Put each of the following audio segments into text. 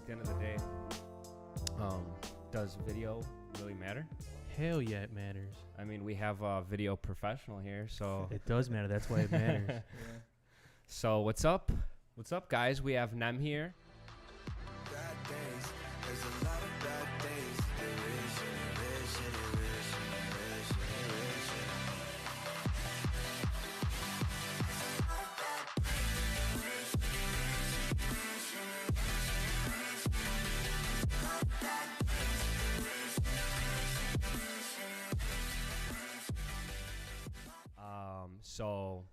the end of the day, does video really matter? Hell yeah, it matters. I mean, we have a video professional here, so It does matter. That's why it matters. Yeah. So what's up? What's up, guys? We have Nem here. Bad days, there's a lot of bad days. So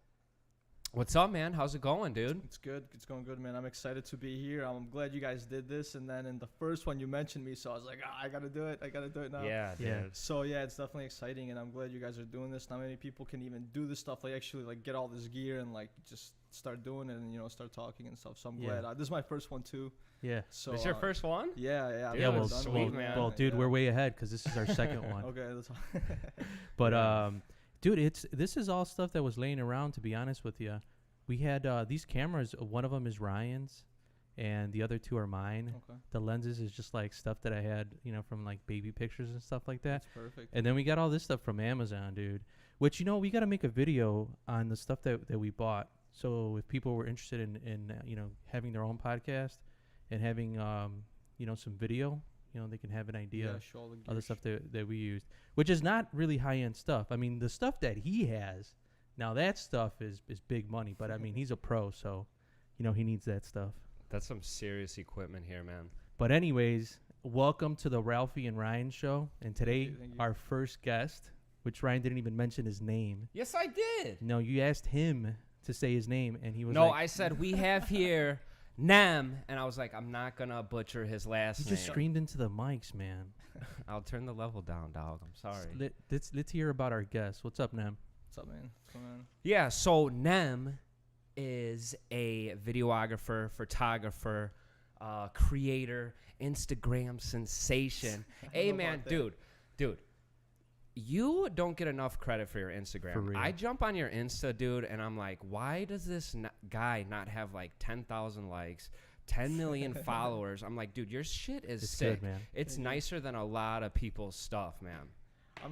what's up, man? How's it going, dude? It's good. It's going good, man. I'm excited to be here. I'm glad you guys did this. And then in the first one, you mentioned me. So I was like, I got to do it. I got to do it now. Yeah, dude. Yeah. So, yeah, it's definitely exciting. And I'm glad you guys are doing this. Not many people can even do this stuff. Like, actually, like, get all this gear and, like, just start doing it and, you know, start talking and stuff. So I'm Yeah. glad. This is my first one, too. Yeah. So This your first one? Yeah, yeah. Dude, Yeah, I've well, done sweet, one, man. well, dude, Yeah. we're way ahead because this is our second one. Okay, that's all. But dude, this is all stuff that was laying around. To be honest with you, we had these cameras. One of them is Ryan's, and the other two are mine. Okay, The lenses is just like stuff that I had, you know, from like baby pictures and stuff like that. that's perfect. And then we got all this stuff from Amazon, dude. Which, you know, we got to make a video on the stuff that we bought. So if people were interested in you know, having their own podcast and having you know, some video, you know, they can have an idea Yeah, show all the of the gear. stuff that we used, which is not really high end stuff. I mean, the stuff that he has now, that stuff is big money. But I mean, he's a pro, so you know he needs that stuff. That's some serious equipment here, man. But anyways, welcome to the Ralphie and Ryan Show. And today, Thank you. our first guest, which Ryan didn't even mention his name. Yes, I did. No, you asked him to say his name, and he was No, like, I said we have here Nem, and I was like, I'm not gonna butcher his last "You name. just screamed into the mics, man." I'll turn the level down, dog. I'm sorry. Let's hear about our guest. What's up, Nem? What's up, man? What's going on? Yeah, so Nem is a videographer, photographer, creator, Instagram sensation. Hey, know man, about that. dude, you don't get enough credit for your For Instagram. real. I jump on your Insta, dude, and I'm like, why does this guy not have like 10,000 likes, 10 million followers? I'm like, dude, your shit is It's sick. good, man. It's Thank you. nicer than a lot of people's stuff, man.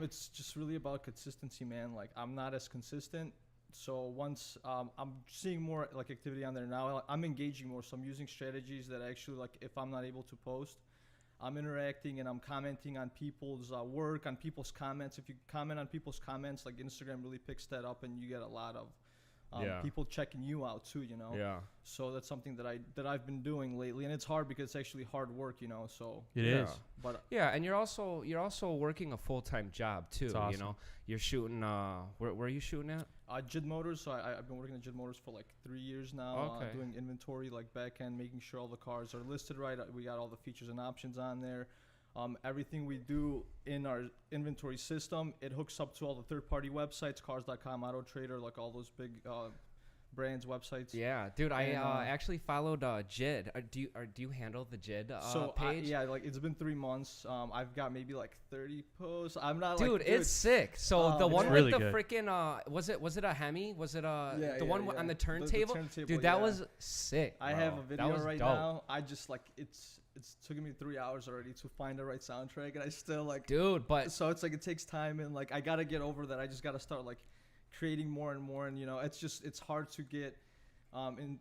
It's just really about consistency, man. Like, I'm not as consistent. So once I'm seeing more like activity on there now, I'm engaging more. So I'm using strategies that actually, like, if I'm not able to post, I'm interacting and I'm commenting on people's work, on people's comments. If you comment on people's comments, like, Instagram really picks that up, and you get a lot of Yeah. people checking you out too, you know. Yeah. So that's something that I've been doing lately, and it's hard because it's actually hard work, you know. So It Yeah. is. but Yeah, and you're also working a full-time job too. It's awesome. You know, you're shooting. Where are you shooting at? JID Motors. So I've been working at JID Motors for like 3 years now. Okay. Doing inventory, like back end, making sure all the cars are listed right. We got all the features and options on there. Everything we do in our inventory system, it hooks up to all the third-party websites, Cars.com, AutoTrader, like all those big brands websites. Yeah, dude, I And, actually followed JID. Do you handle the JID So page? yeah, like, it's been 3 months. I've got maybe like 30 posts. I'm not Dude, like, it's sick. So the it's one really with the good. freaking was it a Hemi? Was it Yeah, the one on the turntable? Dude, that yeah. was sick. I bro. have a That video was right dope. now. I just like it's taken me 3 hours already to find the right soundtrack, and I still like. Dude, but So it's like it takes time, and like I gotta get over that. I just gotta start like creating more and more, and you know, it's hard to get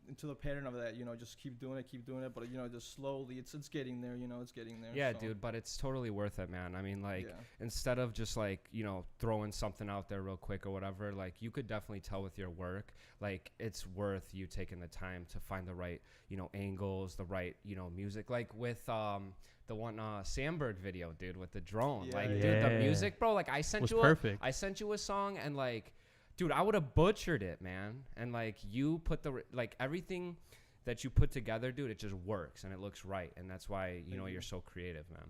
into the pattern of that. You know, just keep doing it, but you know, just slowly, it's getting there. You know, it's getting there. yeah, so, dude, but it's totally worth it, man. I mean, like, Yeah. instead of just like, you know, throwing something out there real quick or whatever, like, you could definitely tell with your work, like, it's worth you taking the time to find the right, you know, angles, the right, you know, music. Like with the one Sandberg video, dude, with the drone. Yeah, like, yeah. dude, the Yeah. music, bro. Like, I sent Was you perfect. I sent you a song, and like, dude, I would have butchered it, man. And like, you put like everything that you put together, dude, it just works and it looks right, and that's why you know you're so creative, man.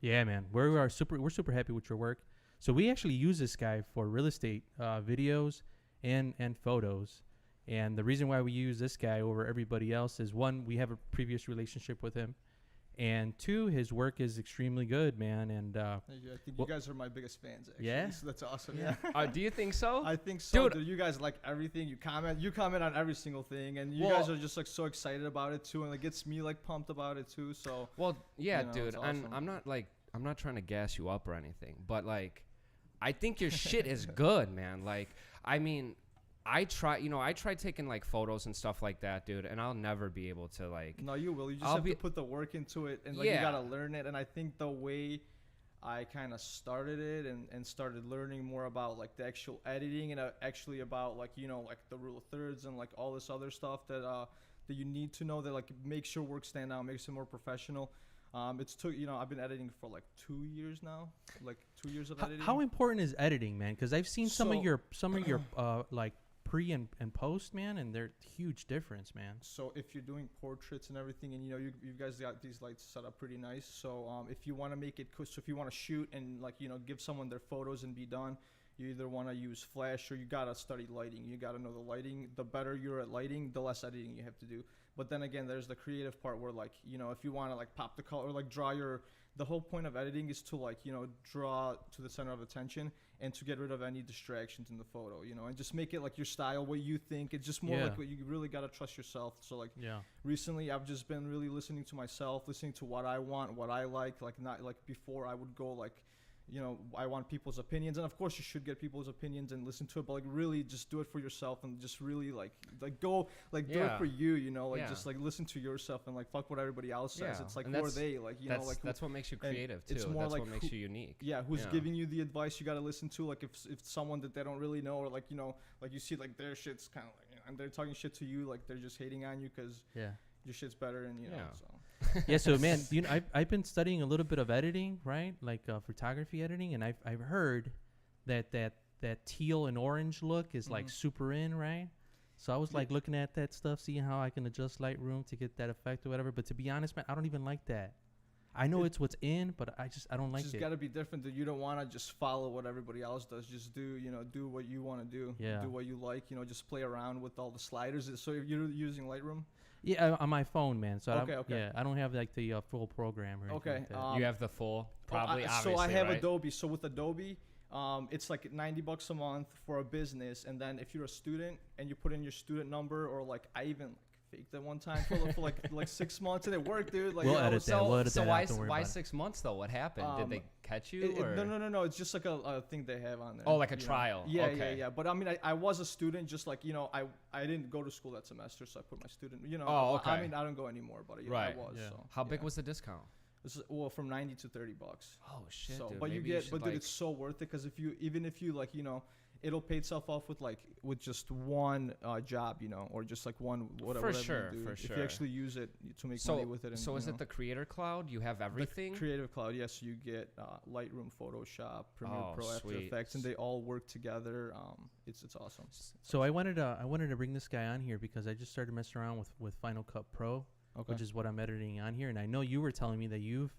Yeah, man. We're super happy with your work. So we actually use this guy for real estate videos and photos. And the reason why we use this guy over everybody else is, one, we have a previous relationship with him, And 2, his work is extremely good, man. And I think you guys are my biggest fans, actually. Yeah? So that's awesome. Yeah. Do you think so? I think so, Dude. dude. You guys like everything. You comment on every single thing, and you Well- guys are just like so excited about it too, and it gets me like pumped about it too. So Well, yeah, You know, dude. it's And awesome. I'm not trying to gas you up or anything, but like, I think your shit is good, man. Like, I mean, I try taking like photos and stuff like that, dude, and I'll never be able to like. no, you will. You just I'll have be- to put the work into it, and like you Yeah. gotta learn it. And I think the way I kind of started it and started learning more about like the actual editing and actually about like like the rule of thirds and like all this other stuff that you need to know that like makes your work stand out, makes it more professional. It's took I've been editing for like 2 years now, like 2 years of editing. how important is editing, man? Because I've seen some of So- your like pre and post, man, and they're huge difference, man. So if you're doing portraits and everything, and you guys got these lights set up pretty nice. So if you want to make it cool, so if you want to shoot and like give someone their photos and be done, you either want to use flash or you gotta study lighting. You gotta know the lighting. The better you're at lighting, the less editing you have to do. But then again, there's the creative part where like if you want to like pop the color or like draw the whole point of editing is to like draw to the center of attention and to get rid of any distractions in the photo, and just make it like your style, what you think. It's just more Yeah. like what you really gotta trust yourself. So like Yeah. recently I've just been really listening to myself, listening to what I want, what I like not like before I would go like I want people's opinions, and of course you should get people's opinions and listen to it, but like really just do it for yourself and just really like go like do it Yeah. for you, like Yeah. just like listen to yourself and like fuck what everybody else says. Yeah. It's like And who are that's- they, like that's like that's what makes you and creative too. it's more That's like what makes you unique. who's giving you the advice you got to listen to, like if someone that they don't really know, or like like you see like their shit's kind of like and they're talking shit to you, like they're just hating on you because Yeah. your shit's better, and Yeah. so Yeah, so man, I've been studying a little bit of editing, right? Like photography editing, and I've heard that teal and orange look is like Mhm. super in, right? So I was like looking at that stuff, seeing how I can adjust Lightroom to get that effect or whatever. But to be honest, man, I don't even like that. I know it's what's in, but I don't like just it. got to be different. That you don't want to just follow what everybody else does. Just do do what you want to do. Yeah. Do what you like. Just play around with all the sliders. So if you're using Lightroom. Yeah, on my phone, man. So Okay. yeah, I don't have like the full program or anything Okay, like that. You have the full, probably. so Obviously, I have right? Adobe. So with Adobe, it's like $90 a month for a business, and then if you're a student and you put in your student number, or like I even faked it one time for like 6 months, and it worked, dude. Like We'll edit that. We'll edit So that why out. Don't worry why about it. 6 months though? What happened? Did they catch you? or? No. It's just like a thing they have on there. Oh, like a you know. trial. Yeah, Okay. yeah. But I mean, I was a student, just like I didn't go to school that semester, so I put my student. Oh, okay. I mean, I don't go anymore, but Right. I was. Yeah. So, How big yeah. was the discount? This is, well, from $90 to $30. Oh shit, So, dude. but Maybe you get, should, but dude, like- it's so worth it, because even if you like, it'll pay itself off with just one job, or just like one whatever. For sure, you do. for If sure. you actually use it to make so money with it. And, so is it the Creator Cloud? You have everything. The Creative Cloud? Yes, you get Lightroom, Photoshop, Premiere Oh, Pro, After sweet. Effects, and they all work together. It's awesome. So I wanted to bring this guy on here because I just started messing around with Final Cut Pro, Okay. which is what I'm editing on here. And I know you were telling me that you've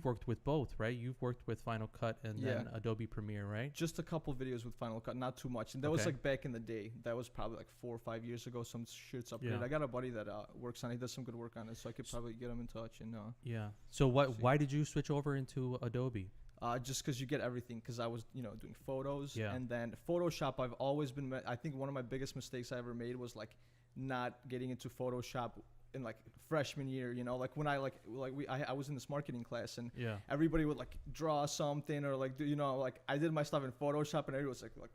worked with both, right? You've worked with Final Cut and then Yeah. Adobe Premiere, right? Just a couple videos with Final Cut, not too much. And that was Okay. like back in the day. That was probably like 4 or 5 years ago. Some shit's upgraded. Yeah. I got a buddy that works on it. He does some good work on it, so I could probably get him in touch. And Yeah. So See. why did you switch over into Adobe? just because you get everything. Because I was doing photos, Yeah. and then Photoshop. I've always been. I think one of my biggest mistakes I ever made was like not getting into Photoshop in like freshman year. Like when I was in this marketing class, and Yeah. everybody would like draw something or like do like I did my stuff in Photoshop, and everyone was like what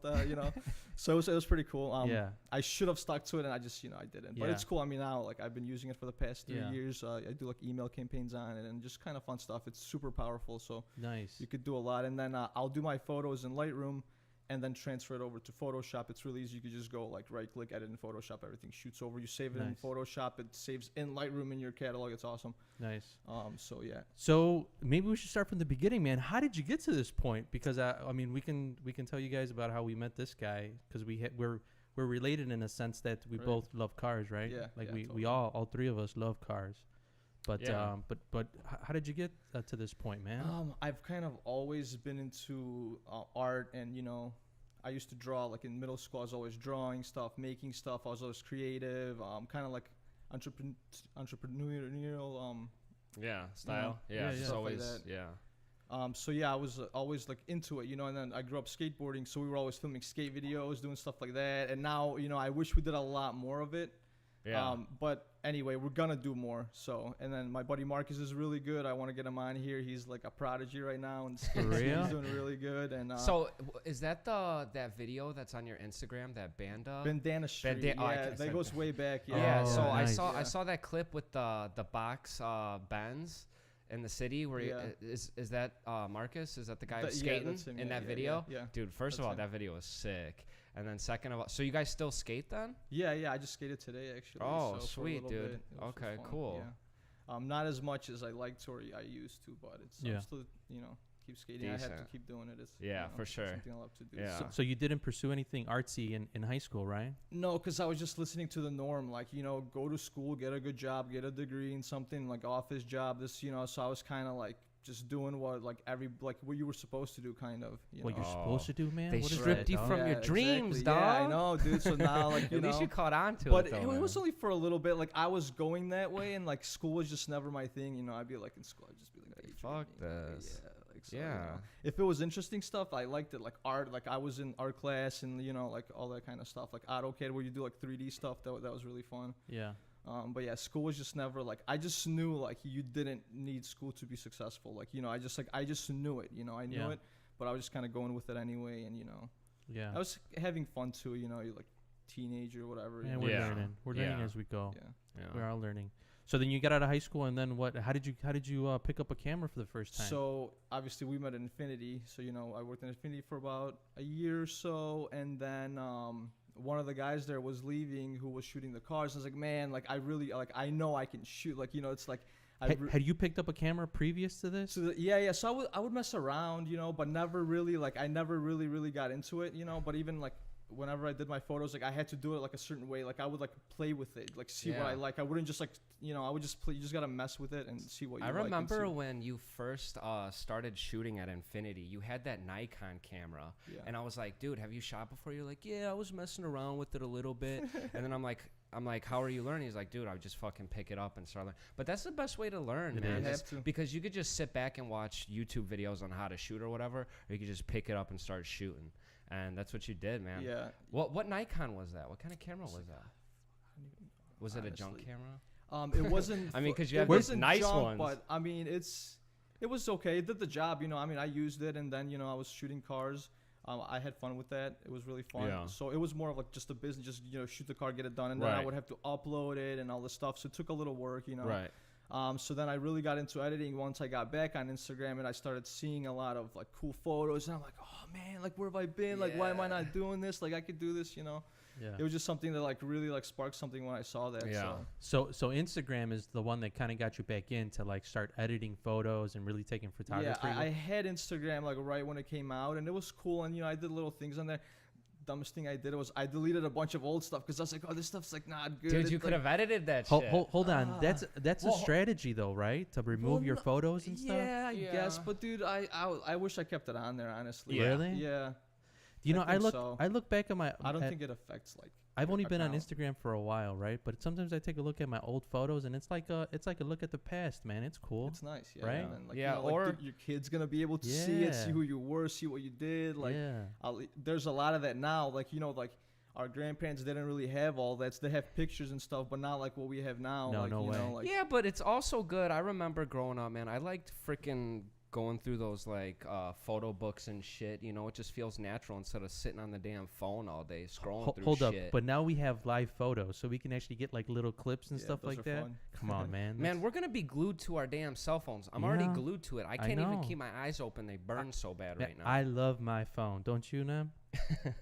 the so it was pretty cool. Yeah. I should have stuck to it, and I just I didn't. But Yeah. it's cool. I mean, now like I've been using it for the past 3 Yeah. years. I do like email campaigns on it and just kind of fun stuff. It's super powerful, so Nice. you could do a lot. And then I'll do my photos in Lightroom and then transfer it over to Photoshop. It's really easy. You could just go like right click, edit in Photoshop, everything shoots over. You save it in Nice. Photoshop, it saves in Lightroom in your catalog. It's awesome. Nice. So yeah. So maybe we should start from the beginning, man. How did you get to this point? Because I mean, we can tell you guys about how we met this guy, because we're related in a sense that we Right. both love cars, right? Yeah, Like yeah, we totally. all three of us love cars. But Yeah. but how did you get to this point, man? I've kind of always been into art, and I used to draw. Like in middle school, I was always drawing stuff, making stuff. I was always creative, kind of like entrepreneurial. Yeah, style. Yeah, Yeah, yeah. it's Stuff like always that. yeah. So yeah, I was always like into it, and then I grew up skateboarding, so we were always filming skate videos, doing stuff like that. And now, I wish we did a lot more of it. Yeah. But anyway, we're gonna do more. So, and then my buddy Marcus is really good. I want to get him on here. He's like a prodigy right now, and For real? he's doing really good. And So is that that video that's on your Instagram, that Banda? Bandana Street, oh, I yeah, can't say that goes that. way back. Yeah, Yeah. Oh, So nice. I Yeah. saw that clip with the box Benz in the city where Yeah. is that Marcus? Is that the guy Th- yeah, skating that's him, in yeah, that yeah, video? yeah. Dude, first of That's all, him. that video was sick. And then second of all, so you guys still skate then? Yeah, I just skated today actually. Oh, so for a sweet, little dude. bit, it was Okay, fun, cool. Yeah. Not as much as I liked or I used to, but it's Yeah. I'm still keep skating. I have to Decent. keep doing it. It's Yeah, for sure. something I love to do. Yeah. So you didn't pursue anything artsy in high school, right? No, because I was just listening to the norm, like, go to school, get a good job, get a degree in something, like office job, this, so I was kind of like just doing what, like, what you were supposed to do, kind of, What you're Oh. supposed to do, man? They What is stripped that, you dog? from your dreams, exactly. Yeah, I dog. know, dude. So now, like, At least you caught on to but it, though, it was man. only for a little bit. Like, I was going that way, and, like, school was just never my thing. I'd be, like, in school, I'd just be, like, daydreaming, Fuck this. Yeah, like, so, Yeah. If it was interesting stuff, I liked it. Like, art, like, I was in art class and, like, all that kind of stuff. Like, AutoCAD, where you do, like, 3D stuff. That was really fun. Yeah. But yeah, school was just never like, I just knew like you didn't need school to be successful. Like, I just knew it, I knew Yeah. it, but I was just kind of going with it anyway. And, Yeah. I was having fun too, you're like teenager, whatever. And we're Yeah. learning. We're learning Yeah. as we go. Yeah. We are learning. So then you got out of high school, and then what? How did you pick up a camera for the first time? So obviously we met at Infinity. So, I worked at Infinity for about a year or so. And then, one of the guys there was leaving who was shooting the cars. I was like, man, like, I really, like, I know I can shoot. Like, it's like, Had you picked up a camera previous to this? So yeah. So I would mess around, but never really like I never really got into it, But even like whenever I did my photos, like I had to do it like a certain way. Like I would like play with it, like see what I Yeah. like. I wouldn't just like I would just play. You just gotta mess with it and see what you I like. remember when you first started shooting at Infinity, you had that Nikon camera. Yeah. And I was like, dude, have you shot before? You're like, yeah, I was messing around with it a little bit. And then I'm like, how are you learning? He's like, dude, I would just fucking pick it up and start learning. But that's the best way to learn, It man. is. You Just have to. because you could just sit back and watch YouTube videos on how to shoot or whatever, or you could just pick it up and start shooting. And that's what you did, man. Yeah. What Nikon was that? What kind of camera was that? Was it a junk Honestly. camera? It wasn't. I mean, 'cause you it have these wasn't nice junk, ones. but I mean, it was okay. It did the job, I mean, I used it, and then I was shooting cars. I had fun with that. It was really fun. Yeah. So it was more of like just a business, just shoot the car, get it done, and then I Right. would have to upload it and all this stuff. So it took a little work, Right. So then I really got into editing once I got back on Instagram, and I started seeing a lot of like cool photos, and I'm like, oh man, like where have I been? Like why am I not doing this? Like I could do this, Yeah. It was just something that like really like sparked something when I saw that. Yeah. So Instagram is the one that kind of got you back in to like start editing photos and really taking photography. Yeah, I had Instagram like right when it came out, and it was cool, and I did little things on there. Dumbest thing I did was I deleted a bunch of old stuff because I was like, oh, this stuff's like not good. Dude, It's you like, could have edited that Hold, shit. hold on. That's a well, strategy though, right? To remove your no- photos and stuff. Yeah, I Yeah. guess, but dude, I wish I kept it on there, honestly. Yeah. Really? Yeah. You know, I think so. I look back at my. I don't at- think it affects like. I've only been on account. Instagram for a while, right? But sometimes I take a look at my old photos, and it's like a look at the past, man. It's cool. It's nice, yeah. Right? And then, like, Yeah, like, or- your kid's gonna be able to see it, see Yeah. who you were, see what you did. Like, yeah. there's a lot of that now. Like, like our grandparents didn't really have all that. So they have pictures and stuff, but not like what we have now. No, like, no way. Like, Yeah, but it's also good. I remember growing up, man. I liked freaking going through those like photo books and shit. It just feels natural instead of sitting on the damn phone all day scrolling through Hold shit. up, but now we have live photos, so we can actually get like little clips and Yeah, stuff those like are that. fun. Come on, man. Man, we're gonna be glued to our damn cell phones. I'm already Yeah, glued to it. I I can't even know. keep my eyes open. They burn so bad Man, right now. I love my phone. Don't you, Nem?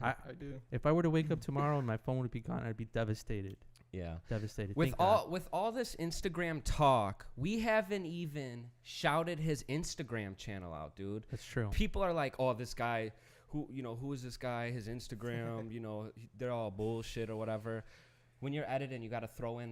I do. If I were to wake up tomorrow and my phone would be gone, I'd be devastated. yeah. Devastated. With Thank God. with all this Instagram talk, we haven't even shouted his Instagram channel out, dude. That's true. People are like, "Oh, this guy, who is this guy? His Instagram, they're all bullshit or whatever." When you're editing, you got to throw in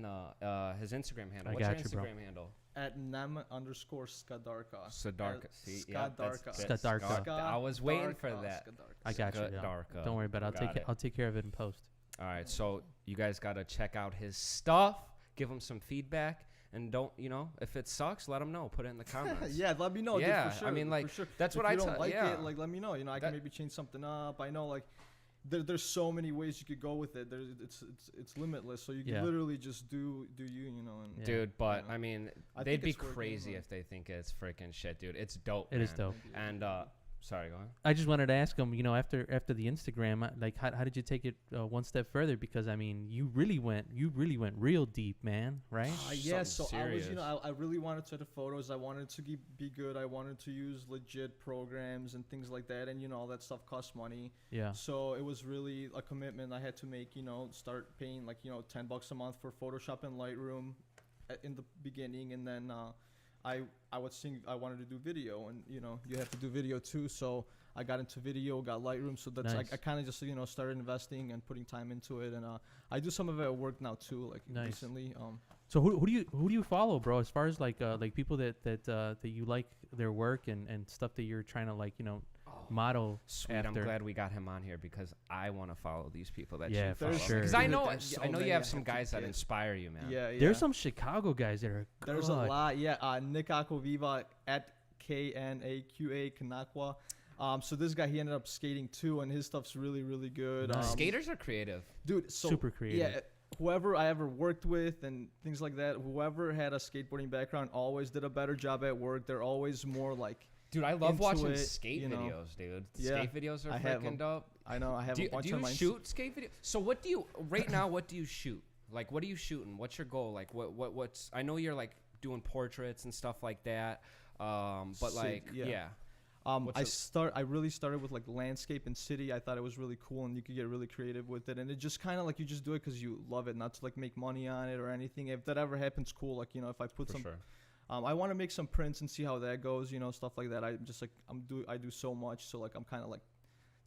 his Instagram handle. I What's your got you, bro. Instagram handle? At Nem_Skadarka. Skadarka. See, yeah, Skadarka. Skadarka. I was waiting for that. Skadarka. I got you. Yeah. Skadarka. Don't worry about it. Got it. I'll take care of it in post. All right, so you guys got to check out his stuff, give him some feedback, and don't, you know, if it sucks, let them know. Put it in the comments. Yeah, let me know. Yeah, dude, for sure. I mean, like, for sure. that's if what I you don't tell. like Yeah, it, like, let me know. You know, I can maybe change something up. I know, like, there's so many ways you could go with it. It's limitless. So you can literally just do you, you know. And, dude, but you know. I mean, I they'd think be it's working, crazy like- if they think it's freaking shit, dude. It's dope. It is dope. And sorry, go on. I just wanted to ask him, you know, after the Instagram, like, how did you take it one step further? Because I mean, you really went real deep, man, right? Yeah, so Something I was, serious. you know, I really wanted to edit photos. I wanted to be good. I wanted to use legit programs and things like that. And, you know, all that stuff costs money. Yeah. So it was really a commitment I had to make, you know, start paying like, you know, $10 a month for Photoshop and Lightroom in the beginning. And then I wanted to do video, and, you know, you have to do video too. So I got into video, got Lightroom. So that's Nice. I kind of just, you know, started investing and putting time into it. And I do some of it at work now too, like Nice. recently. So who do you follow, bro? As far as like people that you like their work and stuff that you're trying to, like, you know, model Sweet, after. I'm glad we got him on here because I want to follow these people that Yeah, you for follow. sure. Because I know There's so you many have I some have to guys that get. inspire you, man. Yeah, yeah. There's some Chicago guys that are good. There's a lot, yeah. Nick Aquaviva at KNAQA Kanakwa. So this guy, he ended up skating too, and his stuff's really, really good. Nice. Skaters are creative. Dude, so Super creative. Yeah, whoever I ever worked with and things like that, whoever had a skateboarding background always did a better job at work. They're always more like, Dude, I love into watching it, skate you know. videos, dude. Yeah, Skate videos are I have freaking 'em. dope. I know, I have Do a you, bunch do of you mine. shoot skate videos? So what do you right now? What do you shoot? Like, what are you shooting? What's your goal? Like, what's? I know you're like doing portraits and stuff like that. But Sick, like, yeah. yeah. I really started with like landscape and city. I thought it was really cool, and you could get really creative with it. And it just kind of like, you just do it because you love it, not to like make money on it or anything. If that ever happens, cool. Like, you know, if I put For some, sure. I want to make some prints and see how that goes. You know, stuff like that. I do so much, so like I'm kind of like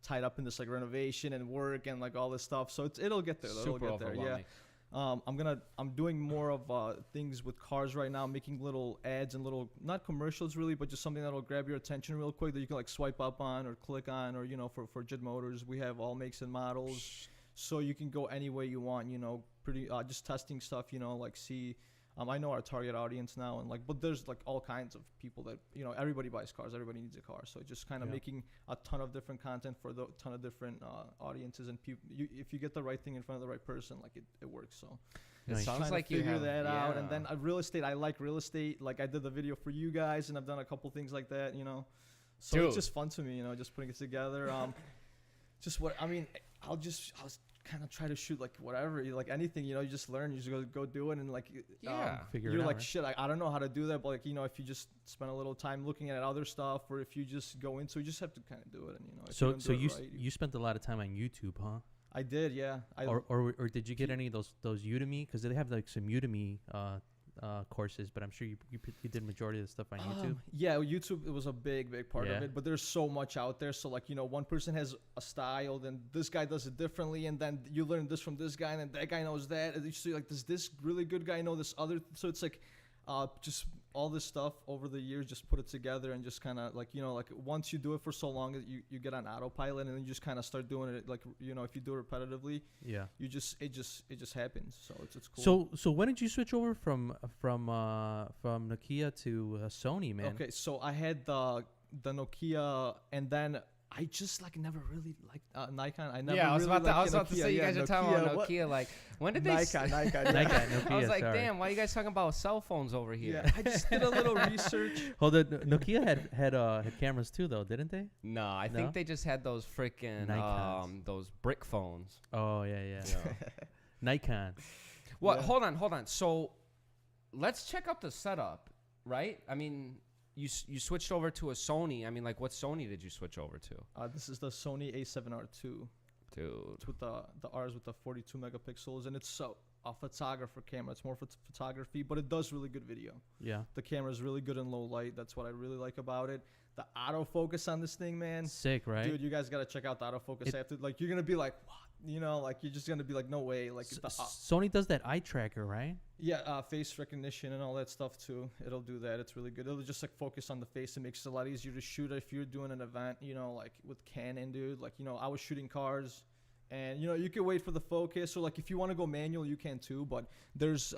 tied up in this like renovation and work and like all this stuff. So it'll get there. It'll Super get there. Yeah. overwhelming. I'm doing more of things with cars right now, making little ads and little, not commercials really, but just something that'll grab your attention real quick that you can like swipe up on or click on, or, you know, for Jet Motors, we have all makes and models, so you can go any way you want, you know, just testing stuff, you know, like see, I know our target audience now, and like, but there's like all kinds of people that, you know, everybody buys cars, everybody needs a car, so just kind of making a ton of different content for the ton of different audiences, and people, if you get the right thing in front of the right person, like it works. So It Nice. sounds trying like to you figure have that out. And then yeah. real estate, I like real estate. Like I did the video for you guys, and I've done a couple things like that, you know. So Dude. it's just fun to me, you know, just putting it together. I'll kind of try to shoot like whatever, like anything, you know, you just learn, you just go do it, and like Yeah. Figure it you're out, like right? shit, I don't know how to do that, but like, you know, if you just spend a little time looking at other stuff, or if you just go into it, you just have to kind of do it, and, you know, if So you don't do it right, you spent a lot of time on YouTube, huh? I did, yeah. Or did you get any of those Udemy? Because they have like some Udemy courses, but I'm sure you did majority of the stuff on YouTube. Yeah, YouTube, it was a big part Yeah. of it, but there's so much out there. So like, you know, one person has a style, then this guy does it differently, and then you learn this from this guy, and then that guy knows that, and you see like, does this really good guy know this other? So it's like, just all this stuff over the years, just put it together, and just kind of like, you know, like once you do it for so long, you get on autopilot, and then you just kind of start doing it. Like, you know, if you do it repetitively, Yeah. it just happens. So it's cool. So when did you switch over from Nokia to Sony, man? Okay, so I had the Nokia, and then I just like never really liked Nikon. I never. Yeah, I was really about to liked the say Nokia. you guys Yeah, are talking about what? Nokia. Like, when did they? Nikon. Yeah. Nokia, I was like, sorry. damn, why are you guys talking about cell phones over here? Yeah, I just did a little research. Hold on, Nokia had cameras too, though, didn't they? No, I No? think they just had those freaking Nikons. those brick phones. Oh yeah. Nikon. Well, Yeah. hold on. So, let's check out the setup, right? I mean, you switched over to a Sony. I mean, like, what Sony did you switch over to? This is the Sony A7R2. Dude. It's with the R's with the 42 megapixels, and it's a photographer camera. It's more for photography, but it does really good video. Yeah. The camera is really good in low light. That's what I really like about it. The autofocus on this thing, man. Sick, right? Dude, you guys gotta check out the autofocus after. Like, you're gonna be like, what? You know, like you're just gonna be like, no way. Like, Sony does that eye tracker, right? yeah, face recognition and all that stuff too. It'll do that. It's really good. It'll just like focus on the face. It makes it a lot easier to shoot if you're doing an event. You know, like with Canon, dude. Like, you know, I was shooting cars, and you know, you can wait for the focus. Or like, if you want to go manual, you can too. But there's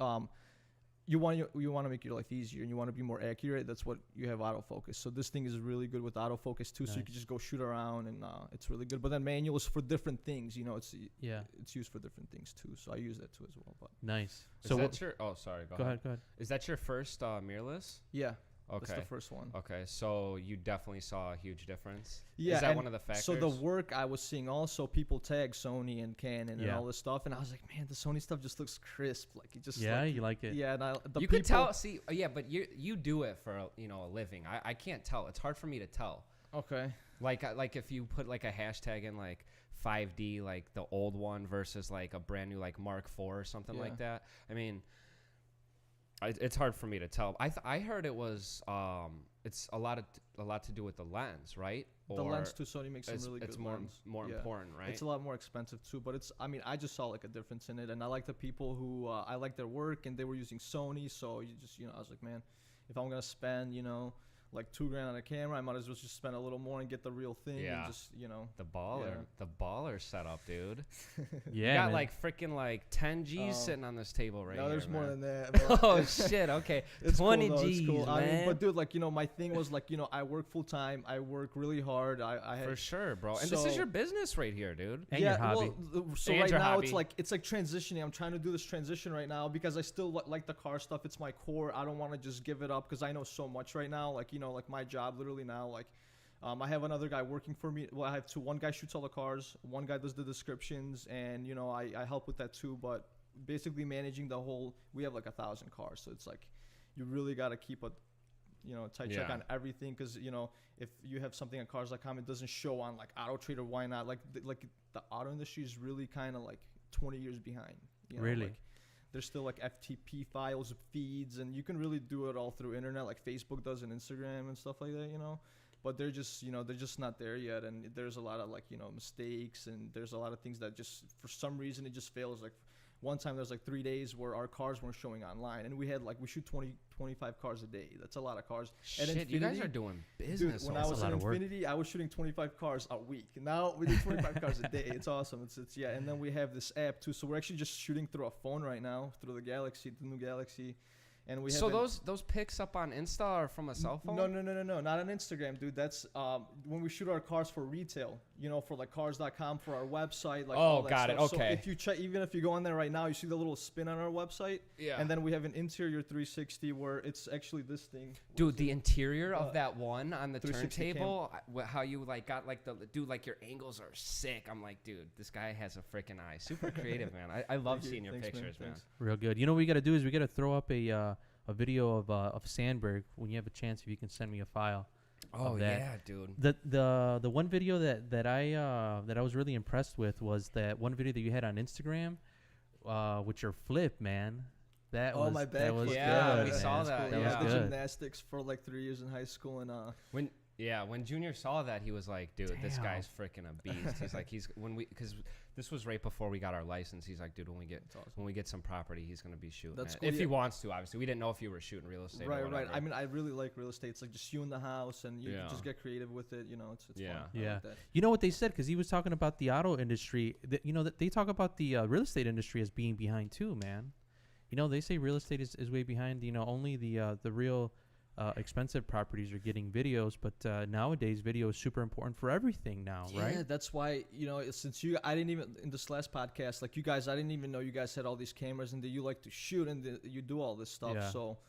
you want to make your life easier and you want to be more accurate. That's what you have autofocus. So this thing is really good with autofocus too. So you can just go shoot around and it's really good. But then manual is for different things. You know, it's used for different things too. So I use that too as well. But nice. So that's your? Oh, sorry. Go ahead. Go ahead. Is that your first mirrorless? Yeah. Okay. That's the first one. Okay, so you definitely saw a huge difference. Yeah, is that one of the factors? So the work I was seeing also, people tag Sony and Canon and all this stuff, and I was like, man, the Sony stuff just looks crisp. Like it just you like it. Yeah, and you could tell. See, yeah, but you do it for a living. I can't tell. It's hard for me to tell. Okay. Like if you put like a hashtag in like 5D, like the old one versus like a brand new like Mark IV or something like that. I mean, it's hard for me to tell. I heard it was it's a lot to do with the lens, right? Or the lens too. Sony makes some really good lens. It's more important, right? It's a lot more expensive too, but I just saw like a difference in it, and I like the people who I like their work, and they were using Sony, so I was like, man, if I'm gonna spend like $2,000 on a camera, I might as well just spend a little more and get the real thing. Yeah. And just the baller setup, dude. Yeah. You got like freaking like 10 G's sitting on this table right no, here. there's more man. than that. Oh shit. Okay. It's 20 cool, G's, cool. man. I mean, but dude, like my thing was like I work full time. I work really hard. I had for sure, bro. And this is your business right here, dude. And your hobby. Well, so and right now hobby. it's like transitioning. I'm trying to do this transition right now because I still like the car stuff. It's my core. I don't want to just give it up because I know so much right now. Like like my job literally now, like I have another guy working for me. Well, I have two. One guy shoots all the cars. One guy does the descriptions, and I help with that too. But basically managing the whole, we have like 1,000 cars, so it's like you really got to keep a tight check on everything, because if you have something on Cars.com, it doesn't show on like Auto Trader. Why not? Like the auto industry is really kind of like 20 years behind. Really? Like, there's still like FTP files, feeds, and you can really do it all through internet, like Facebook does and Instagram and stuff like that. But they're just they're just not there yet, and there's a lot of like mistakes, and there's a lot of things that just for some reason it just fails. Like one time there's like 3 days where our cars weren't showing online, and we shoot 25 cars a day. That's a lot of cars. Shit, and you guys are doing business. Dude, when I was at Infinity, I was shooting 25 cars a week. Now we do 25 cars a day. It's awesome. It's and then we have this app too. So we're actually just shooting through a phone right now, through the new Galaxy. And we so those pics up on Insta are from a cell phone? No, not on Instagram, dude. That's when we shoot our cars for retail, for like Cars.com, for our website. Like all that got stuff. it. Okay. So if you check, even if you go on there right now, you see the little spin on our website. Yeah. And then we have an interior 360 where it's actually this thing. Dude, the interior of that one on the 360 turntable, how you like got like like your angles are sick. I'm like, dude, this guy has a freaking eye. Super creative, man. I love seeing your pictures, man. Real good. You know what we got to do is we got to throw up a video of Sandberg when you have a chance. If you can send me a file. Oh yeah, dude. The one video that I was really impressed with was that one video that you had on Instagram, with your flip, man. That was my back. That was yeah, good, we man. saw that. That yeah. was good. Gymnastics for like 3 years in high school, and when Junior saw that, he was like, dude, this guy's freaking a beast. He's like, because this was right before we got our license. He's like, dude, when we get some property, he's gonna be shooting. That's it. cool, if he wants to, obviously. We didn't know if you were shooting real estate. Right, or right. I mean, I really like real estate. It's like just you in the house, and you can just get creative with it. It's yeah, fun. Yeah. Like that. You know what they said, because he was talking about the auto industry. That they talk about the real estate industry as being behind too, man. They say real estate is way behind. Only the real expensive properties are getting videos, but nowadays video is super important for everything now, right? Yeah, that's why, since I didn't even, in this last podcast, like you guys, I didn't even know you guys had all these cameras and that you like to shoot and you do all this stuff. Yeah. So,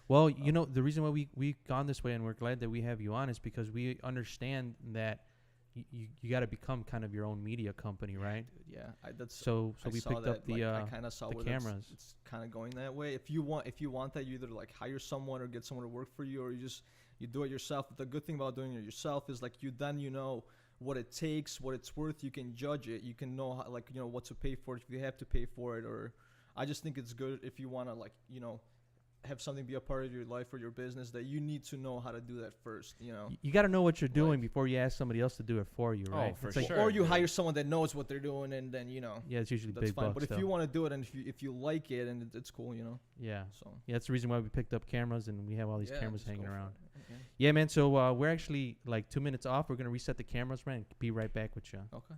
well, the reason why we've gone this way, and we're glad that we have you on, is because we understand that you got to become kind of your own media company, right? Yeah, so we picked up the I kind of saw the cameras. It's kind of going that way. If you want that, you either like hire someone or get someone to work for you, or you do it yourself. But the good thing about doing it yourself is like you know what it takes, what it's worth. You can judge it. You can know how, what to pay for it if you have to pay for it. Or I just think it's good if you want to have something be a part of your life or your business, that you need to know how to do that first. You got to know what you're doing before you ask somebody else to do it for you, right? For it's sure. Or you hire someone that knows what they're doing, and then Yeah, it's usually that's big fine. bucks. But if you want to do it, and if you like it, and it's cool, Yeah. So Yeah, that's the reason why we picked up cameras, and we have all these cameras just hanging go for around. it. Okay. Yeah, man. So we're actually like 2 minutes off. We're gonna reset the cameras, man. Be right back with you. Okay.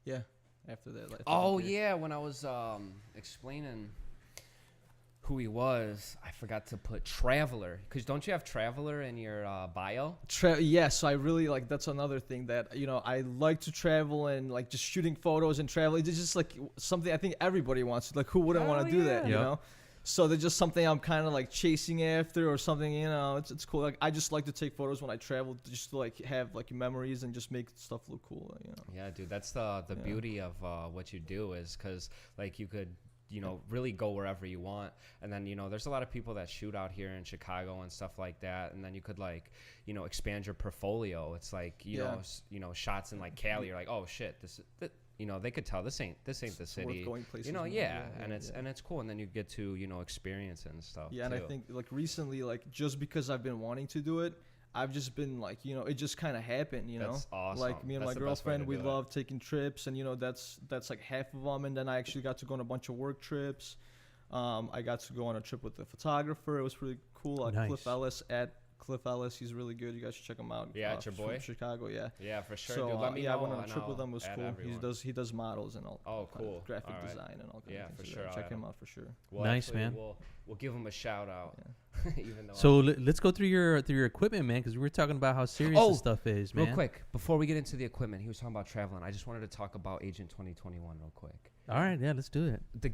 Yeah. After that. Like, Oh yeah, when I was explaining who he was, I forgot to put Traveler. Cause don't you have Traveler in your bio? Yes, so I really like. That's another thing that I like to travel and like just shooting photos and travel. It's just like something I think everybody wants. Like, who wouldn't want to do that? You Yep. know. So they're just something I'm kind of like chasing after or something. It's cool. Like I just like to take photos when I travel, just to like have like memories and just make stuff look cool. Yeah, dude, that's the beauty of what you do is because like you could really go wherever you want, and then there's a lot of people that shoot out here in Chicago and stuff like that, and then you could like expand your portfolio. It's like shots in like Cali, you're like, oh shit, they could tell this ain't the city, worth going places and more. it's cool, and then you get to experience it and stuff. Yeah, and I think like recently, like just because I've been wanting to do it, I've just been like, it just kind of happened, That's awesome. Like me and That's my the best way girlfriend, to we do it. love taking trips, and that's like half of them. And then I actually got to go on a bunch of work trips. I got to go on a trip with the photographer. It was really cool. Nice. Cliff Ellis, he's really good. You guys should check him out. Yeah, it's your boy? From Chicago, yeah. Yeah, for sure. So dude, let me know. I went on a and trip with I'll him. It was add cool. everyone. He does models and all. Oh, cool. Graphic All right. design and all kinds Yeah, of for things. sure. I'll Check add him him. out for sure. Well, Nice, actually, man. We'll give him a shout out. Even though So let's go through your equipment, man, because we were talking about how serious this stuff is, man. real quick, before we get into the equipment, he was talking about traveling. I just wanted to talk about Agent 2021 real quick. All right, yeah, let's do it. The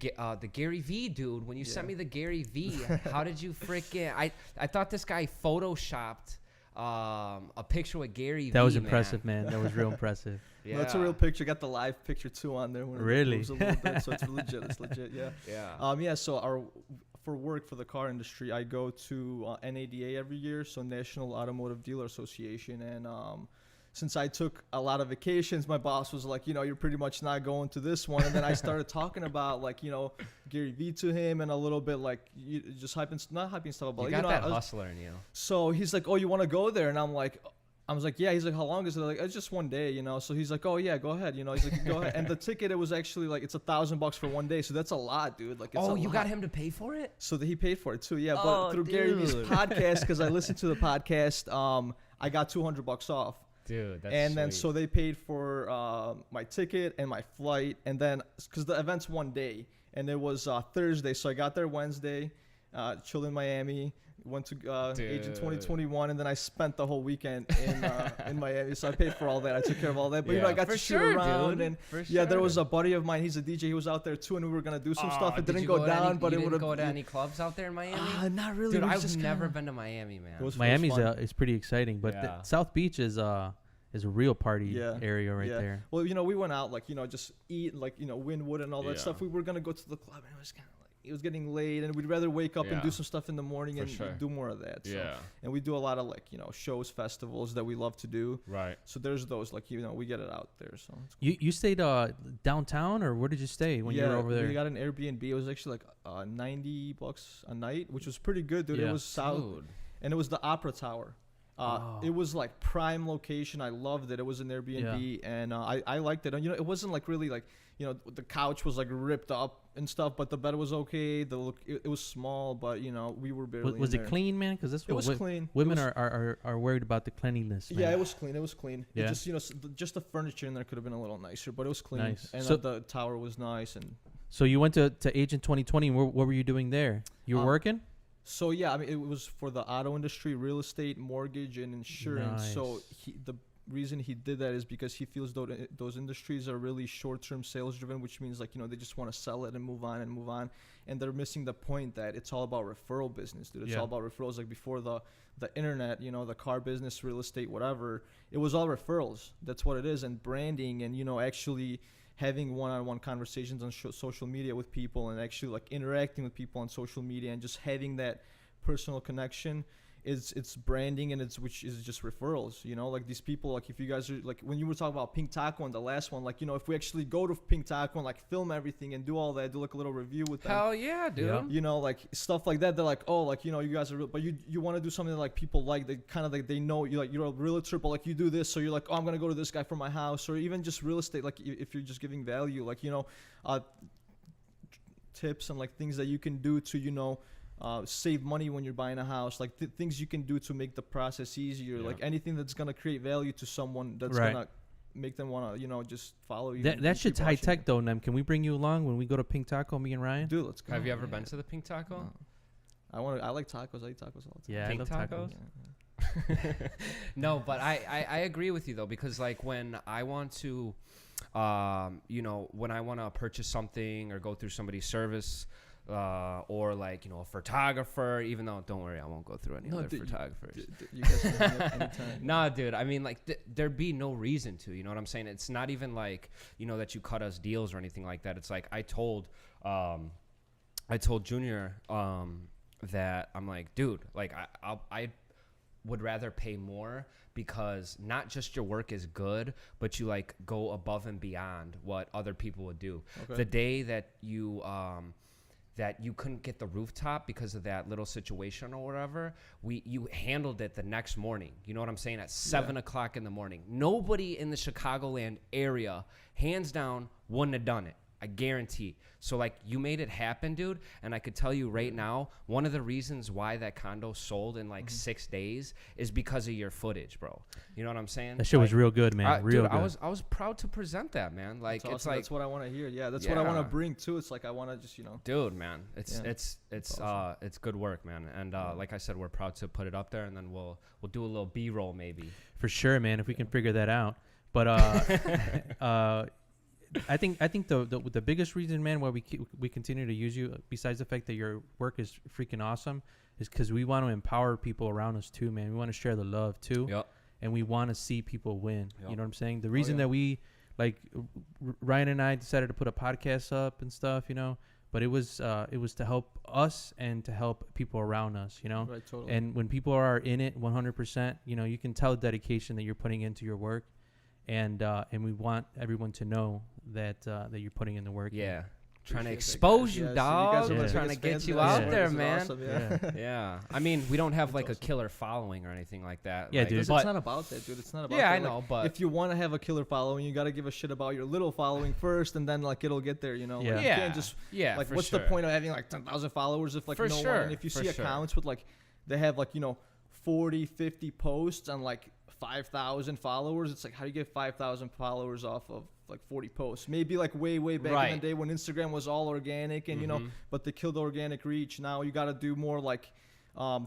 Gary V dude. When you sent me the Gary V, how did you freaking? I thought this guy photoshopped a picture with Gary V. That was impressive, man. That was real impressive. Yeah, No, it's a real picture. Got the live picture too on there. When Really? It moves a little bit, so it's legit. It's legit. Yeah. Yeah. So for work for the car industry, I go to NADA every year, so National Automotive Dealer Association, and since I took a lot of vacations, my boss was like, you're pretty much not going to this one. And then I started talking about like, Gary V to him and a little bit like just not hyping stuff about. You got that hustler in you. So he's like, oh, you want to go there? And I was like, yeah. He's like, how long is it? Like, it's just one day, So he's like, oh yeah, go ahead. He's like, go ahead. And the ticket, it was actually like, it's $1,000 for one day. So that's a lot, dude. Like, it's Oh, you got him to pay for it? So he paid for it too. Yeah. Oh, But through Gary V's dude. podcast, because I listened to the podcast, I got $200 off. Dude, that's And then sweet. so they paid for my ticket and my flight, and then because the event's one day, and it was Thursday, so I got there Wednesday, chilled in Miami, went to Agent 2021, and then I spent the whole weekend in Miami. So I paid for all that. I took care of all that, but Yeah, I got for to shoot sure, around, dude. and For yeah, there sure. was a buddy of mine. He's a DJ. He was out there too, and we were gonna do some stuff. It Did didn't you go to down, any, but you it would didn't have. go to any clubs out there in Miami? Not really. Dude, It was I've just never kinda- been to Miami, man. It was Miami's fun. is pretty exciting, but Yeah. South Beach is a real party area right Yeah. there. Well, we went out like just eat like Wynwood and all that Yeah. stuff. We were gonna go to the club, and it was kind of like it was getting late, and we'd rather wake up and Yeah. do some stuff in the morning For and sure. do more of that. So. Yeah. And we do a lot of like shows, festivals that we love to do. Right. So there's those like we get it out there. So it's You stayed downtown, or where did you stay when you were over there? we got an Airbnb. It was actually like $90 a night, which was pretty good, dude. Yeah. It was south, Dude. and it was the Opera Tower. It was like prime location. I loved it. It was an Airbnb, and I liked it. And it wasn't like really like the couch was like ripped up and stuff, but the bed was okay. The look it was small, but we were barely. Was in it there. clean, man? Because that's It what was clean. women It was- are worried about the cleanliness. Man. Yeah, it was clean. It was clean. Yeah. It just just the furniture in there could have been a little nicer, but it was clean. Nice. And So- the tower was nice. And So you went to Agent 2020. And what were you doing there? You were working? so yeah, I mean, it was for the auto industry, real estate, mortgage, and insurance. So Nice. the reason he did that is because he feels those industries are really short-term sales driven, which means like they just want to sell it and move on, and they're missing the point that it's all about referral business, dude. It's all about referrals. Like before the internet, the car business, real estate, whatever, it was all referrals. That's what it is. And branding, and actually having one-on-one conversations on social media with people, and actually like interacting with people on social media, and just having that personal connection. It's branding, and which is just referrals, like these people, like if you guys are like when you were talking about Pink Taco and the last one, like if we actually go to Pink Taco and like film everything and do all that, do like a little review with them, Hell yeah, dude. Yeah. like stuff like that, they're like, oh, like you guys are real, but you want to do something that, like people like, they kind of like they know you, like you're a realtor, but like you do this, so you're like, oh, I'm gonna go to this guy for my house, or even just real estate, like if you're just giving value, like tips and like things that you can do to save money when you're buying a house, like things you can do to make the process easier, like anything that's gonna create value to someone that's Right. gonna make them want to, you know, just follow you. That shit's keep high watching tech it. though, Nem. Can we bring you along when we go to Pink Taco, me and Ryan? Dude, let's go. Have you ever Yeah. been to the Pink Taco? No. I like tacos. I eat tacos all the time. Yeah, Pink I love tacos? tacos. No, but I agree with you though, because like when I want to, you know, when I want to purchase something or go through somebody's service, or like, you know, a photographer, even though, don't worry, I won't go through any other photographers. You guys can hit me up anytime. Nah, dude, I mean, like, there'd be no reason to, you know what I'm saying? It's not even like, you know, that you cut us deals or anything like that. It's like, I told Junior, that I'm like, dude, like, I would rather pay more because not just your work is good, but you like go above and beyond what other people would do. Okay. The day that you couldn't get the rooftop because of that little situation or whatever, you handled it the next morning. You know what I'm saying? At 7 o'clock in the morning. Nobody in the Chicagoland area, hands down, wouldn't have done it. I guarantee. So, like, you made it happen, dude. And I could tell you right now, one of the reasons why that condo sold in, like, 6 days is because of your footage, bro. You know what I'm saying? That shit was real good, man. Real dude, good. I was proud to present that, man. Like, That's it's awesome. like... That's what I want to hear. Yeah, that's what I want to Yeah. bring, too. It's like I want to just, you know. Dude, man, it's awesome. it's good work, man. And like I said, we're proud to put it up there, and then we'll do a little B-roll maybe. For sure, man. If we can figure that out, but I think the biggest reason, man, why we continue to use you, besides the fact that your work is freaking awesome, is because we want to empower people around us too, man. We want to share the love too, Yep. and we want to see people win. Yep. You know what I'm saying? The reason yeah. that we Ryan and I decided to put a podcast up and stuff, you know, but it was to help us and to help people around us, you know. Right, totally. And when people are in it 100%, you know, you can tell the dedication that you're putting into your work, and we want everyone to know that you're putting in the work. Yeah. Trying to Appreciate that, expose guys. you, Yeah, so dog. guys are Yeah. my Trying to biggest get fans you of this. out This there, is man. awesome, yeah. Yeah. I mean, we don't have like a awesome. killer following or anything like that. Yeah, like, dude. Because But it's not about that, dude. It's not about yeah, that. I Like, know, but if you want to have a killer following, you got to give a shit about your little following first, and then like it'll get there, you know. Yeah. Like, yeah, you can't just yeah. like for what's sure. the point of having like 10,000 followers if like For no sure, one? And if you for see sure. accounts with like they have like, you know, 40, 50 posts on like 5,000 followers, it's like, how do you get 5,000 followers off of like 40 posts? Maybe like way back in Right. the day when Instagram was all organic and you know, Mhm. but they killed organic reach. Now you got to do more like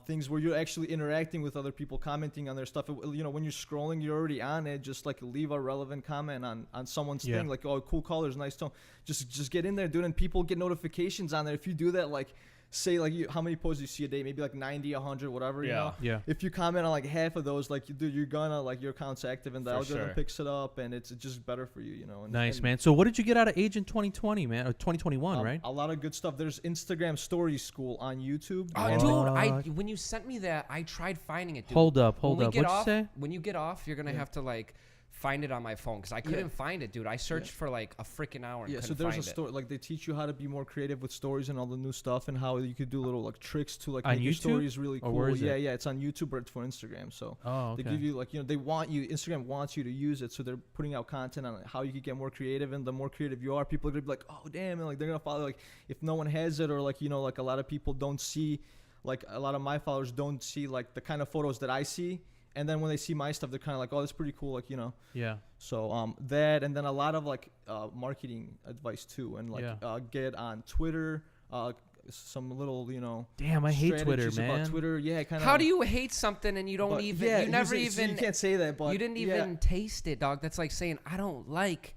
things where you're actually interacting with other people, commenting on their stuff. You know, when you're scrolling, you're already on it. Just like leave a relevant comment on someone's Yeah. thing, like, oh, cool colors, nice tone. Just get in there, dude, and people get notifications on there. If you do that, like, say like how many posts you see a day, maybe like 90, 100, whatever. You Yeah. know? Yeah. If you comment on like half of those, like, dude, you're gonna like your account's active and the For algorithm sure. picks it up, and it's just better for you, you know. And, Nice, and, man. So what did you get out of Age in 2020, man? Or 2021, right? A lot of good stuff. There's Instagram Story School on YouTube. Oh, and- dude, when you sent me that, I tried finding it, dude. Hold up. When we What'd get you off, say? When you get off, you're gonna have to like find it on my phone because I couldn't find it, dude. I searched for like a freaking hour. And Yeah, so couldn't there's find a story like they teach you how to be more creative with stories and all the new stuff and how you could do little like tricks to like On make your YouTube? stories really Or cool. where is Yeah, it? yeah, it's on YouTube, but it's for Instagram. So Oh, okay. they give you like, you know, they want you. Instagram wants you to use it, so they're putting out content on how you could get more creative. And the more creative you are, people are gonna be like, oh damn, and like they're gonna follow. Like if no one has it, or like, you know, like a lot of people don't see, like a lot of my followers don't see like the kind of photos that I see. And then when they see my stuff, they're kind of like, oh, that's pretty cool, like, you know. Yeah. So that, and then a lot of like marketing advice too, and like Yeah. get on Twitter, some little, you know. Damn, I hate Twitter, strategies about man. Twitter, yeah, kind of. How do you hate something and you don't even? Yeah, you never see, even. you can't say that, but you didn't yeah. even taste it, dog. That's like saying I don't like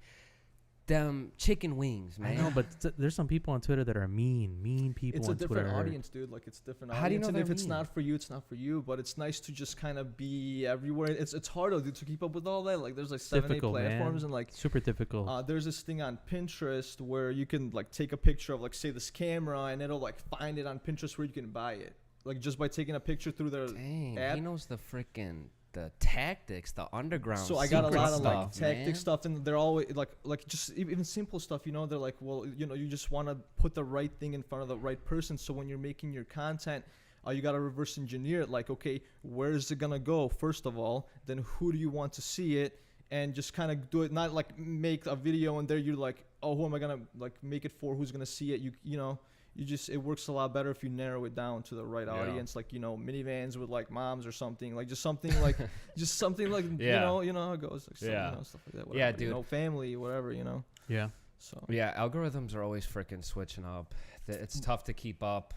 them chicken wings, man. I know, but there's some people on Twitter that are mean people It's a on different Twitter. audience, dude. Like it's a different How do you audience. know And they're if it's mean? not for you, it's not for you. But it's nice to just kind of be everywhere. It's hard though, dude, to keep up with all that. Like there's like 7, 8 Difficult, platforms, man. and like Super difficult. there's this thing on Pinterest where you can like take a picture of like say this camera, and it'll like find it on Pinterest where you can buy it, like just by taking a picture through their Dang, app. he knows the freaking the tactics, the underground. So I got a secret lot of like stuff, tactic man. stuff, and they're always like just even simple stuff. You know, they're like, well, you know, you just want to put the right thing in front of the right person. So when you're making your content, you got to reverse engineer it. Like, okay, where is it gonna go? First of all, then who do you want to see it? And just kind of do it. Not like make a video and there you're like, oh, who am I gonna like make it for? Who's gonna see it? You know. it works a lot better if you narrow it down to the right Yeah. audience, like, you know, minivans with like moms or something, like just something like Yeah. you know how it goes, like, Yeah. you know, stuff like that, Yeah, whatever, you dude. know, family, whatever, you know. Yeah. So Yeah, algorithms are always freaking switching up. It's tough to keep up.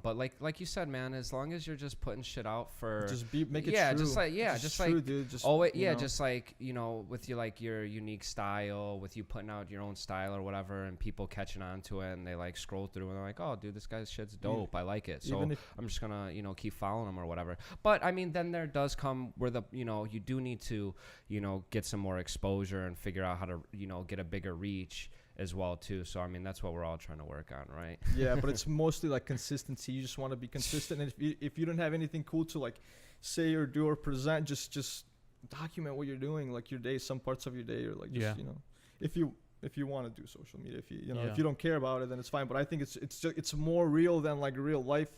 But like you said, man, as long as you're just putting shit out for just make it yeah, true. just like true, dude. Just always you yeah, know. just like, you know, with your unique style, with you putting out your own style or whatever, and people catching on to it, and they like scroll through and they're like, oh, dude, this guy's shit's dope. I like it. So Even if- I'm just gonna, you know, keep following him or whatever. But I mean, then there does come where you know, you do need to, you know, get some more exposure and figure out how to, you know, get a bigger reach as well too. So I mean, that's what we're all trying to work on, right? Yeah, but it's mostly like consistency. You just want to be consistent, and if you don't have anything cool to like say or do or present, just document what you're doing, like your day, some parts of your day, or like just, you know, if you want to do social media, if you don't care about it, then it's fine. But I think it's more real than like real life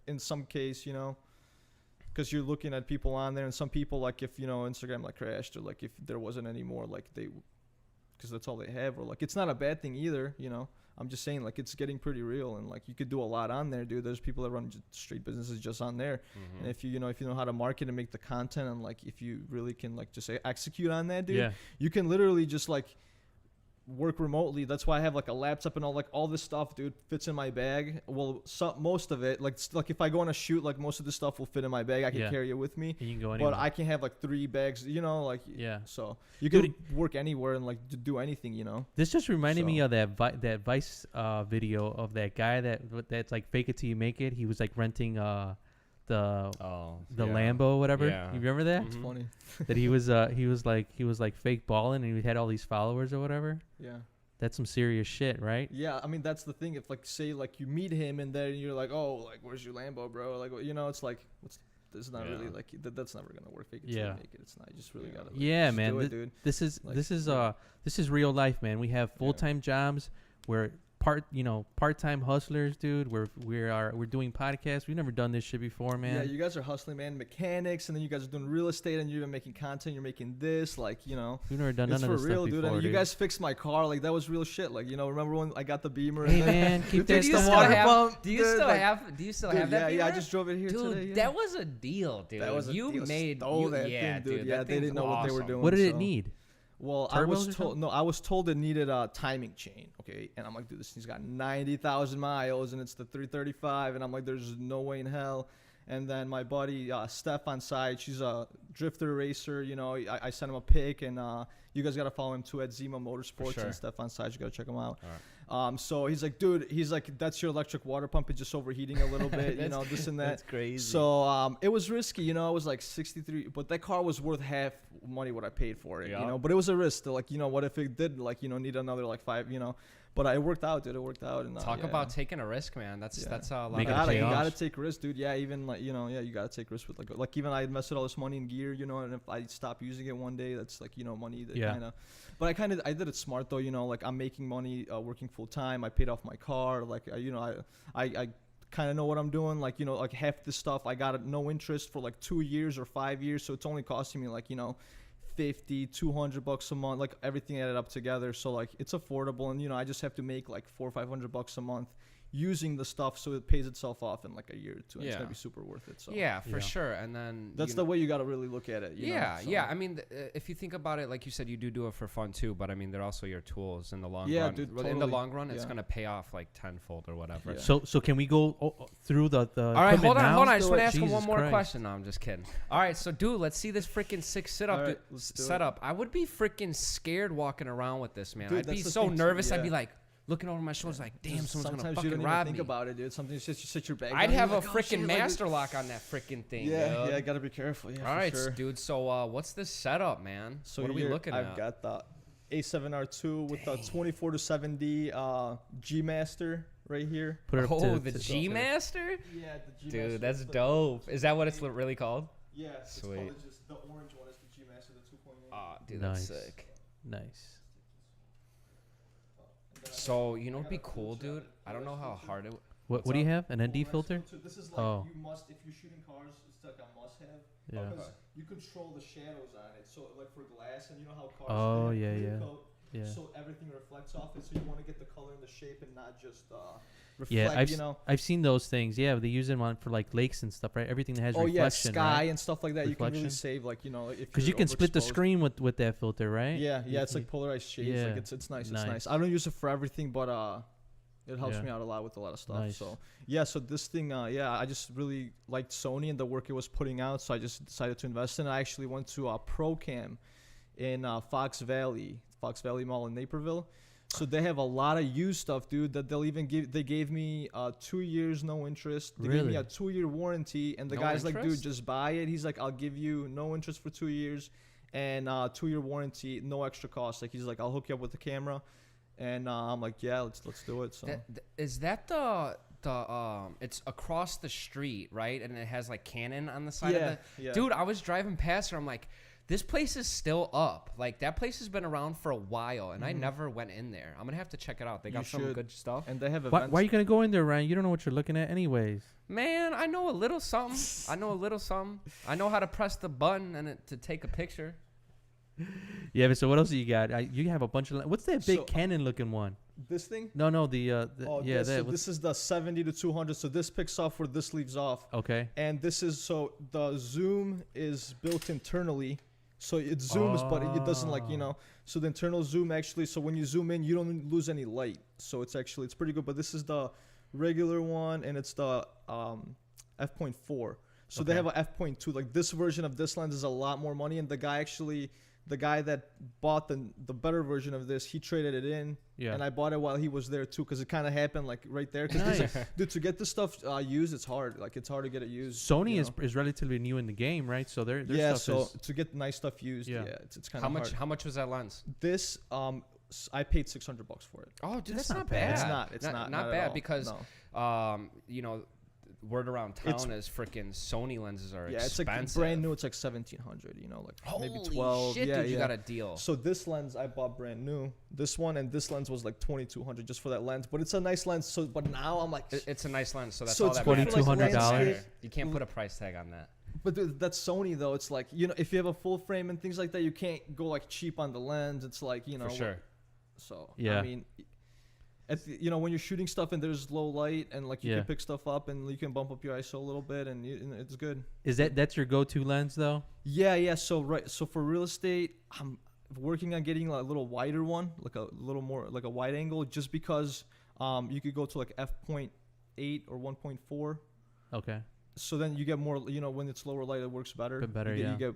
in some case, you know, because you're looking at people on there, and some people, like, if, you know, Instagram like crashed, or like if there wasn't any more, like because that's all they have, or like it's not a bad thing either, you know. I'm just saying, like, it's getting pretty real, and like you could do a lot on there, dude. There's people that run street businesses just on there, and if you know how to market and make the content, and like if you really can like just execute on that, dude, you can literally just like work remotely. That's why I have like a laptop and all this stuff, dude, fits in my bag. Well, most of it, like if I go on a shoot, like most of the stuff will fit in my bag. I can carry it with me. And you can go anywhere. But I can have like 3 bags, you know, like, so you Dude, can work anywhere and like do anything, you know. This just reminded me of that Vice video of that guy that's like fake it till you make it. He was like renting the Lambo or whatever. You remember that? It's funny. That he was like fake balling, and he had all these followers or whatever. Yeah. That's some serious shit, right? Yeah, I mean, that's the thing. If like, say like you meet him and then you're like, oh, like, where's your Lambo, bro? Like, you know, it's like, this is not really like that's never gonna work. Fake it till you make it. It's not. You just really gotta. Like, man. do it, dude. This is Like, this is real life, man. We have full-time jobs. We're part-time hustlers, dude. We're doing podcasts. We've never done this shit before, man. Yeah, you guys are hustling, man. Mechanics, and then you guys are doing real estate, and you're making content. You're making this, like, you know. We've never done none of this real, stuff dude. before, And dude. you guys fixed my car, like that was real shit. Like, you know, remember when I got the Beamer? Hey, and then man, keep that Do you stuff still water have? pump, Do you dude, still like- have? Do you still Dude, have that? yeah, I Beamer? just drove it here Dude, today. Yeah. that was a deal, dude. That was a you deal. made Stole that yeah, thing, dude. dude. Yeah, that they thing's didn't know what they were awesome. doing. What did it so- need? Well, I was told it needed a timing chain, okay? And I'm like, dude, this thing's got 90,000 miles, and it's the 335, and I'm like, there's no way in hell. And then my buddy Steph on side, she's a drifter racer, you know. I sent him a pic, and you guys gotta follow him too at Zima Motorsports, sure. and Steph on side, you gotta check him out. All right. So he's like, dude, that's your electric water pump. It's just overheating a little bit, you know, this and that. That's crazy. So it was risky, you know. It was like 63, but that car was worth half money what I paid for it, you know. But it was a risk. Like, you know, what if it did, like, you know, need another like 5, you know. But it worked out, dude. It worked out. And Talk about taking a risk, man. That's a lot. Make you it pay off. gotta take risks, dude. Yeah, even like, you know, you gotta take risks with like even I invested all this money in gear, you know, and if I stop using it one day, that's like, you know, money that kind of. But I did it smart though, you know, like I'm making money working full time. I paid off my car, like you know, I kind of know what I'm doing. Like, you know, like half the stuff I got at no interest for like 2 years or 5 years, so it's only costing me like, you know, $50-$200 a month, like everything added up together. So like it's affordable, and you know, I just have to make like $400 or $500 a month using the stuff, so it pays itself off in like a year or two, and it's gonna be super worth it. So yeah, for sure. And then that's the way you got to really look at it. You know? So. I mean, if you think about it, like you said, you do it for fun too, but I mean, they're also your tools in the long run. Dude, In totally. the long run, it's gonna pay off like tenfold or whatever. Yeah. So can we go through the all right, hold on. I just want to ask him Jesus one more Christ. question. No, I'm just kidding. All right, so dude, let's see this freaking sick setup. I would be freaking scared walking around with this, man. Dude, I'd be that's the so thing, nervous. yeah. I'd be like looking over my shoulders, like, damn, someone's gonna Sometimes fucking you don't rob even me. think about it, dude. Sometimes you just sit your bag. I'd down, have a you're like, oh, freaking shit, like, master lock on that freaking thing. Yeah, dude. I gotta be careful. Yeah, All right, sure. dude. So, what's this setup, man? So what are we looking at? I've got the A7R2 with the 24 to 7D G Master right here. Put it up Oh, to the to- G Master, Yeah, the G Master. dude. That's dope. Is that what it's really called? Yeah, it's Sweet. called just the orange one is the G Master, the 2.8. Ah, dude, Nice. that's sick. Nice. So you know, what'd be cool, dude. I don't know how hard it. What do you have? An ND filter? This is like you must, if you're shooting cars, it's like a must-have. Yeah. Because you control the shadows on it. So like for glass, and you know how cars. Oh, they have yeah, clear yeah. coat, Yeah. So everything reflects off it. So you want to get the color and the shape, and not just reflect, you know. I've seen those things. Yeah, they use them on for like lakes and stuff, right? Everything that has reflection, sky right? and stuff like that. You can really Reflection. save, like, you know, if Because you you're can split the overexposed. screen with that filter, right? Yeah, You it's can- like polarized shades. Yeah. Like it's nice. It's Nice. nice. I don't use it for everything, but it helps Yeah. me out a lot with a lot of stuff. Nice. So yeah, so this thing, I just really liked Sony and the work it was putting out, so I just decided to invest in it. I actually went to ProCam in Fox Valley Mall in Naperville. So they have a lot of used stuff, dude, that they gave me 2 years no interest. They gave me Really? a 2-year warranty, and the No guy's like, dude, interest? just buy it. He's like, I'll give you no interest for 2 years and 2-year warranty, no extra cost. Like, he's like, I'll hook you up with the camera. And I'm like, yeah, let's do it. So Is that the it's across the street, right? And it has like Canon on the side of it. yeah. Dude, I was driving past her. I'm like, this place is still up. Like, that place has been around for a while, and I never went in there. I'm gonna have to check it out. They You got some should. good stuff. And they have Why, events. why are you gonna go in there, Ryan? You don't know what you're looking at, anyways. Man, I know a little something. I know how to press the button and to take a picture. Yeah, but so what else do you got? You have a bunch of. What's that big So, Canon looking one? This thing? No, This, so this is the 70 to 200. So this picks off where this leaves off. okay. And this is, so the zoom is built internally. So it zooms, but it doesn't, like, you know. So the internal zoom actually, so when you zoom in, you don't lose any light. So it's pretty good. But this is the regular one, and it's the f.4. So they Okay. have a f.2. Like, this version of this lens is a lot more money. And the guy that bought the better version of this, he traded it in. Yeah. And I bought it while he was there too, because it kind of happened like right there. Cause Nice. dude, to get this stuff used, it's hard. Like, it's hard to get it used. Sony you know? is relatively new in the game, right? So their Yeah, stuff so to get nice stuff used, Yeah. it's kind of hard. How much was that lens? This I paid $600 for it. Oh, dude, That's that's not not bad. bad. It's not not at bad all. because No. you know, word around It's- town is freaking Sony lenses are Yeah, it's expensive. like brand new. It's like 1,700. You know, like maybe Holy 12. shit, yeah, dude, you yeah. got a deal. So this lens I bought brand new. This one and this lens was like 2,200 just for that lens. But it's a nice lens. So, but now I'm like, It's a nice lens, so that's So all it's that good matters. for, like, $2,200. landscape. You can't put a price tag on that. but dude, that's Sony though. It's like, you know, if you have a full frame and things like that, you can't go like cheap on the lens. It's like, you know, For sure. So Yeah. I mean, you know, when you're shooting stuff and there's low light and like you Yeah. can pick stuff up and you can bump up your ISO a little bit and it's good. Is that's your go-to lens though? Yeah. So for real estate, I'm working on getting like a little wider one, like a little more like a wide angle, just because you could go to like f.8 or 1.4. Okay. So then you get more, you know, when it's lower light, it works better. Bit better, you yeah. get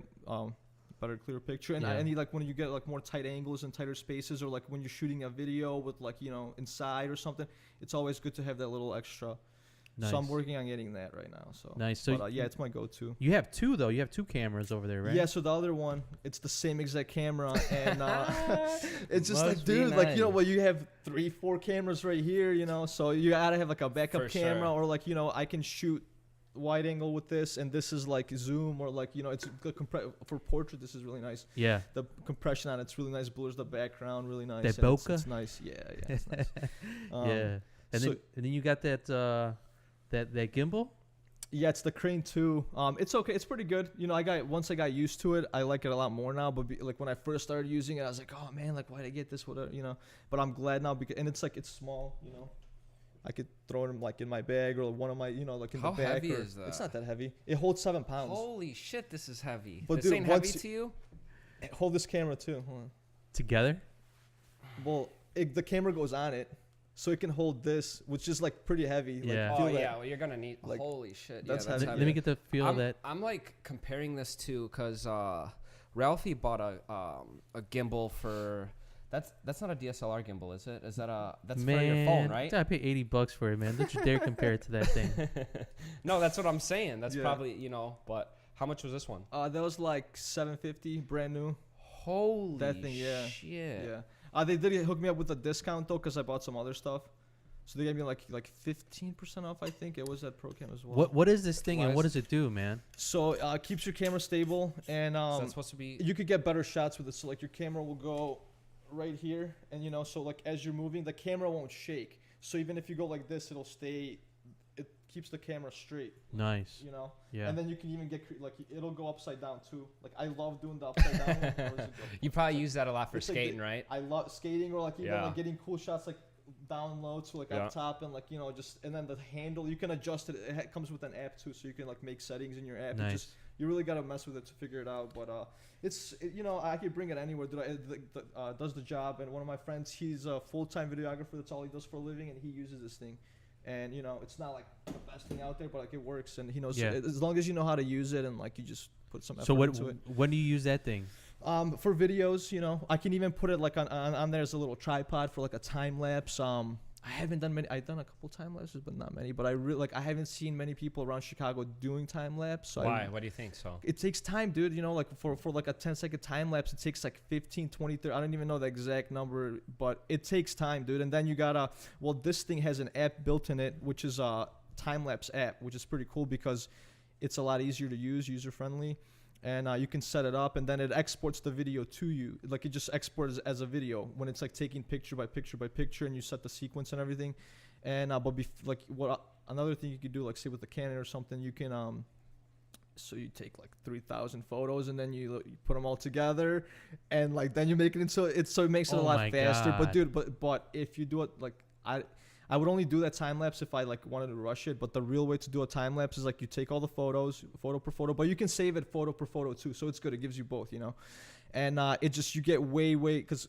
better, clear picture. And Yeah. I need like when you get like more tight angles and tighter spaces, or like when you're shooting a video with like, you know, inside or something, it's always good to have that little extra. Nice. So I'm working on getting that right now. So Nice. So but, yeah, it's my go-to. you have two though. You have two cameras over there, right? Yeah, so the other one, it's the same exact camera, and it's just Must like, be dude, like, you know, nice. well, you have 3-4 cameras right here, you know, so you gotta have like a backup For camera, sure. or like, you know, I can shoot wide angle with this, and this is like zoom, or like, you know, it's good for portrait. This is really nice. Yeah. The compression on it's really nice, blurs the background really nice. That and it's bokeh? nice. Yeah, it's nice. Yeah. And so- then you got that that gimbal. Yeah, it's the Crane 2. It's okay. It's pretty good. You know, once I got used to it, I like it a lot more now. But like when I first started using it, I was like, oh man, like why did I get this? Whatever, you know. But I'm glad now because, and it's like, it's small. You know, I could throw it like in my bag or one of my, you know, like in How the back. heavy or, is that? It's not that heavy. It holds 7 pounds. Holy shit, this is heavy. But This dude, ain't heavy once to you? Hold this camera too. Hold on. Together. Well, the camera goes on it, so it can hold this, which is like pretty heavy. Like, Yeah. feel Oh that. yeah, well you're gonna need. Like, Holy shit, that's yeah, that's heavy. heavy. Let me get the feel of that. I'm like comparing this to because Ralphie bought a gimbal for. That's not a DSLR gimbal, is it? Is that that's for your phone, right? I paid $80 for it, man. Don't you dare compare it to that thing. No, that's what I'm saying. That's Yeah. probably, you know. But how much was this one? That was like $750, brand new. Holy That thing, yeah. shit. Yeah. They did hook me up with a discount though, because I bought some other stuff. So they gave me like 15% off. I think it was at ProCam as well. What is this thing and Why what is- does it do, man? So it keeps your camera stable, and So that's supposed to be. you could get better shots with it. So like your camera will go right here, and you know, so like as you're moving, the camera won't shake. So even if you go like this, it'll stay. It keeps the camera straight. Nice. You know. Yeah. And then you can even get like it'll go upside down too. Like I love doing the upside down. One. Where does it go? You probably use that a lot for It's like skating, the- right? I love skating, or like even Yeah. like getting cool shots like down low to like up top, and like, you know, just, and then the handle, you can adjust it. It comes with an app too, so you can like make settings in your app. Nice. It just, you really gotta mess with it to figure it out. But you know, I could bring it anywhere. Dude, it does the job. And one of my friends, he's a full-time videographer. That's all he does for a living, and he uses this thing. And you know, it's not like the best thing out there, but like it works, and he knows. Yeah. As long as you know how to use it, and like you just put some effort So into it. when do you use that thing? For videos, you know, I can even put it like on there as a little tripod for like a time lapse. I haven't done many. I've done a couple time lapses, but not many. But I haven't seen many people around Chicago doing time lapse. So Why? What do you think so? It takes time, dude. You know, like for like a 10-second time lapse, it takes like 15, 20, 30. I don't even know the exact number, but it takes time, dude. And then you gotta. Well, this thing has an app built in it, which is a time lapse app, which is pretty cool because it's a lot easier to use, user friendly. And you can set it up, and then it exports the video to you. Like it just exports as a video when it's like taking picture by picture by picture, and you set the sequence and everything. And like what another thing you could do, like say with the Canon or something, you can so you take like 3,000 photos, and then you put them all together, and like then you make it into it. So it makes it a lot faster. God. But dude, but if you do it like I would only do that time lapse if I like wanted to rush it. But the real way to do a time lapse is like you take all the photos, photo per photo, but you can save it photo per photo too. So it's good. It gives you both, you know, and it just, you get way, because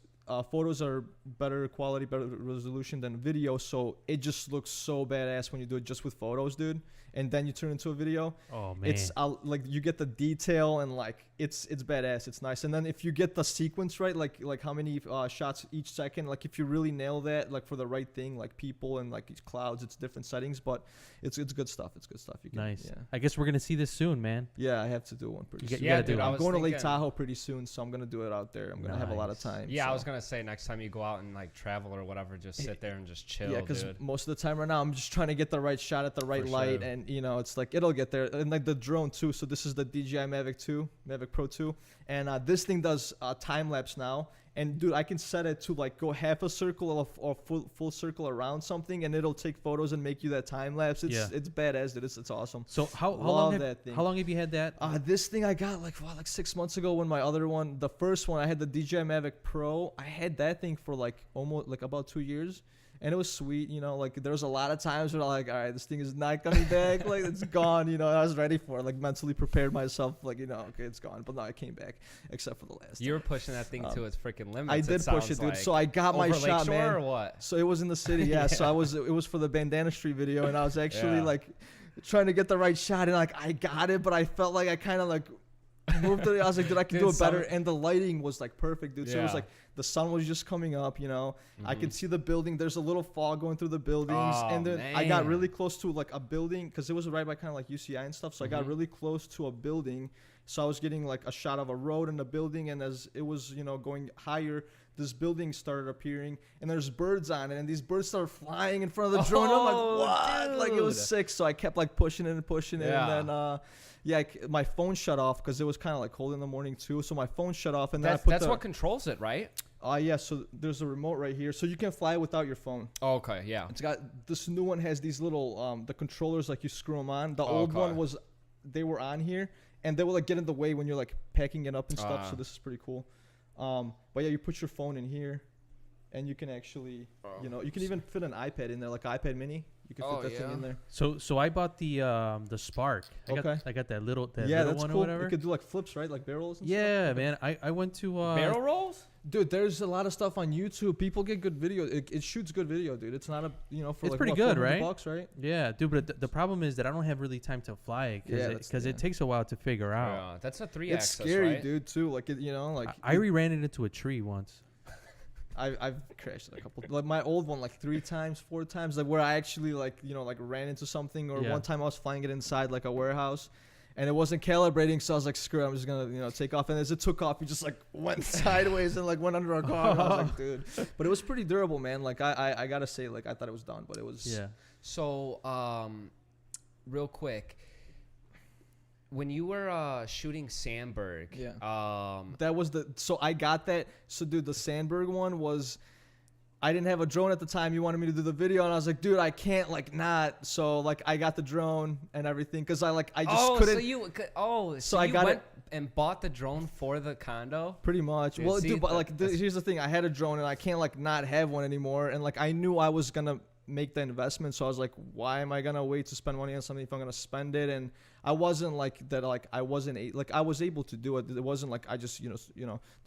photos are better quality, better resolution than video. So it just looks so badass when you do it just with photos, dude. And then you turn it into a video. Oh man, It's like you get the detail, and like it's badass. It's nice. And then if you get the sequence right, like how many shots each second, like if you really nail that, like for the right thing, like people and like these clouds, it's different settings, but it's good stuff. It's good stuff. You can, nice. Yeah. I guess we're gonna see this soon, man. Yeah, I have to do one pretty soon. You gotta do dude, it. I I'm was going to Lake thinking- Tahoe pretty soon, so I'm gonna do it out there. I'm gonna have a lot of Nice. time. Yeah, so. I was gonna say next time you go out and like travel or whatever, just sit there and just chill. Yeah, because dude. most of the time right now I'm just trying to get the right shot at the right For light, sure. and you know it's like it'll get there. And like the drone too. So this is the DJI Mavic Pro 2, and this thing does time lapse now. And dude, I can set it to like go half a circle or full circle around something, and it'll take photos and make you that time lapse. It's badass, dude. It's awesome. So how Love long that thing. how long have you had that? This thing I got like 6 months ago, when my other one, the first one, I had the DJI Mavic Pro. I had that thing for like almost like about 2 years. And it was sweet, you know, like there was a lot of times where I'm like, all right, this thing is not coming back. Like it's gone, you know, and I was ready for it, like mentally prepared myself, like, you know, okay, it's gone. But no, it came back, except for the last You were pushing that thing to its freaking limits. I did push it, dude. Like. So I got my Over shot, Lakeshore man. Or what? So it was in the city, yeah. So it was for the Bandana Street video, and I was actually Yeah. like trying to get the right shot, and like I got it, but I felt like I kind of like moved it. I was like, dude, I can do it better. And the lighting was like perfect, dude. So it was Yeah. like the sun was just coming up, you know. I could see the building. There's a little fog going through the buildings, Oh, and then I got man. really close to like a building because it was right by kind of like UCI and stuff. So I got really close to a building. So I was getting like a shot of a road and a building, and as it was, you know, going higher, this building started appearing, and there's birds on it, and these birds started flying in front of the drone. I'm Oh, like, what? Like it was dude. sick. So I kept like pushing it and pushing it, Yeah. and then my phone shut off because it was kind of like cold in the morning too. So my phone shut off, and then That's what controls it, right? yeah. So there's a remote right here, so you can fly without your phone. Oh, okay, yeah. It's got this new one has these little the controllers, like you screw them on. The old okay. one was they were on here, and they will like get in the way when you're like packing it up and stuff. Ah. So this is pretty cool. But yeah, you put your phone in here, and you can actually, you know, you can even fit an iPad in there, like iPad Mini. You can fit that thing in there. So I bought the Spark. I got that little little that's one cool. or whatever. You could do like flips, right? Like barrels and stuff. Yeah, man. I went to Barrel rolls? Dude, there's a lot of stuff on YouTube. People get good video. It shoots good video, dude. It's not a, you know, for It's like pretty what, good, $400, right? Yeah, dude. But the problem is that I don't have really time to fly it because it takes a while to figure out. Yeah, that's a It's 3-axis, scary, right? dude, too. Like, you know, like I ran it into a tree once. I've crashed it a couple, like my old one, like 3 times, 4 times, like where I actually like, you know, like ran into something, or one time I was flying it inside like a warehouse, and it wasn't calibrating, so I was like, screw it, I'm just gonna, you know, take off. And as it took off, it just like went sideways and like went under our car. And I was like, dude, but it was pretty durable, man. Like I gotta say, like I thought it was done, but it was. Yeah. So, real quick, when you were shooting Sandberg, That was so I got that. So dude, the Sandberg one was, I didn't have a drone at the time. You wanted me to do the video, and I was like, dude, I can't like not. So like I got the drone and everything because I just couldn't. So I got it and bought the drone for the condo. Pretty much. Dude, Well, see, dude, but like, here's the thing: I had a drone, and I can't like not have one anymore. And like, I knew I was gonna make the investment, so I was like, why am I gonna wait to spend money on something if I'm gonna spend it? And I wasn't like that. Like, I wasn't like I was able to do it. It wasn't like I just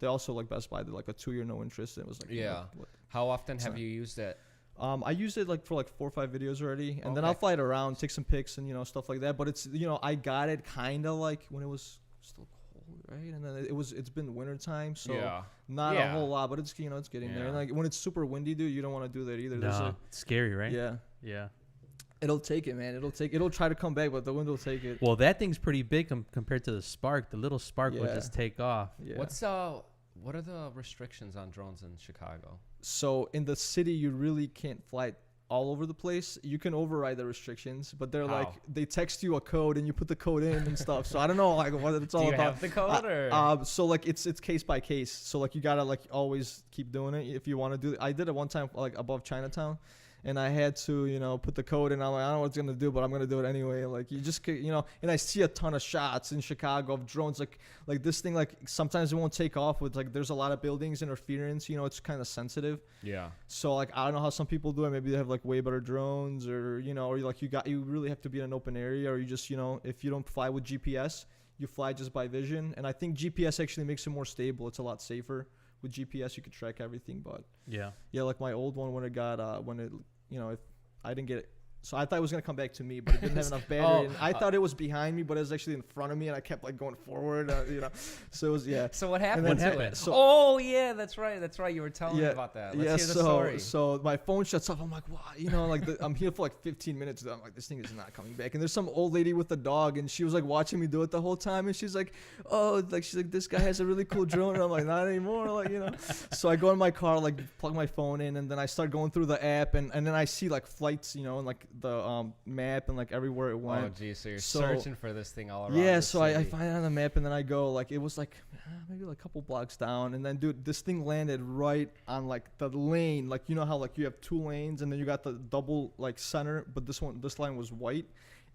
they also like Best Buy did like a 2-year no interest. And it was like Yeah. How often have you used it? I used it like for like 4 or 5 videos already, and then Okay. I'll fly it around, take some pics, and stuff like that. But it's I got it kind of like when it was still cold, right? And then it's been winter time, so Yeah. not a Yeah. whole lot, but it's it's getting there. And Yeah. like when it's super windy, dude, you don't want to do that either. There's No, it's scary, right? yeah, Yeah. it'll take it, man. It'll try to come back, but the wind will take it. Well, that thing's pretty big compared to the Spark. The little Spark would Yeah. just take off. Yeah. What are the restrictions on drones in Chicago? So in the city, you really can't fly it all over the place. You can override the restrictions, but they're like How? they text you a code and you put the code in and stuff. So I don't know like what it's all Do you about. have the code or? So like it's case by case. So like you gotta like always keep doing it if you want to do it. I did it one time like above Chinatown, and I had to put the code in. I'm like, I don't know what it's gonna do, but I'm gonna do it anyway. Like you just and I see a ton of shots in Chicago of drones like this thing like sometimes it won't take off with like there's a lot of buildings interference. It's kind of sensitive. Yeah. So like I don't know how some people do it. Maybe they have like way better drones, or or like you really have to be in an open area, or you just if you don't fly with GPS, you fly just by vision. And I think GPS actually makes it more stable. It's a lot safer with GPS. You could track everything, but Yeah. yeah, like my old one when it got if I didn't get it. So I thought it was gonna come back to me, but it didn't have enough battery. And I thought it was behind me, but it was actually in front of me, and I kept like going forward. So it was So what happened? What to happened? it? So- Oh yeah, that's right. You were telling me about that. Let's yeah. hear the story. So my phone shuts off. I'm like, wow, like I'm here for like 15 minutes. I'm like, this thing is not coming back. And there's some old lady with a dog, and she was like watching me do it the whole time. And she's like, she's like, this guy has a really cool drone. And I'm like, not anymore. Like So I go in my car, like plug my phone in, and then I start going through the app, and then I see like flights, and like the map and like everywhere it went. Oh geez, so you're So- searching for this thing all around. Yeah, the so I city. find it on the map, and then I go like it was like maybe like a couple blocks down, and then dude, this thing landed right on like the lane, like how like you have 2 lanes and then you got the double like center, but this line was white.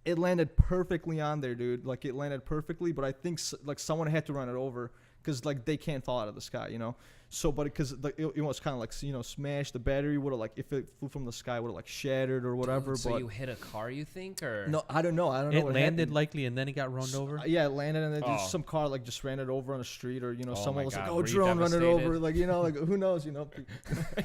It landed perfectly on there, dude. Like it landed perfectly, but I think like someone had to run it over because like they can't fall out of the sky, So, but because it was kind of like smashed. The battery would have like if it flew from the sky would have like shattered or whatever. Dude, so but you hit a car, you think, or no, I don't know. I don't know. It what landed happened. likely, and then it got run over. Yeah, it landed, and then Oh. some car like just ran it over on the street, or Oh someone my was like, God, "Oh, were you drone, run it over!" devastated? Like like who knows,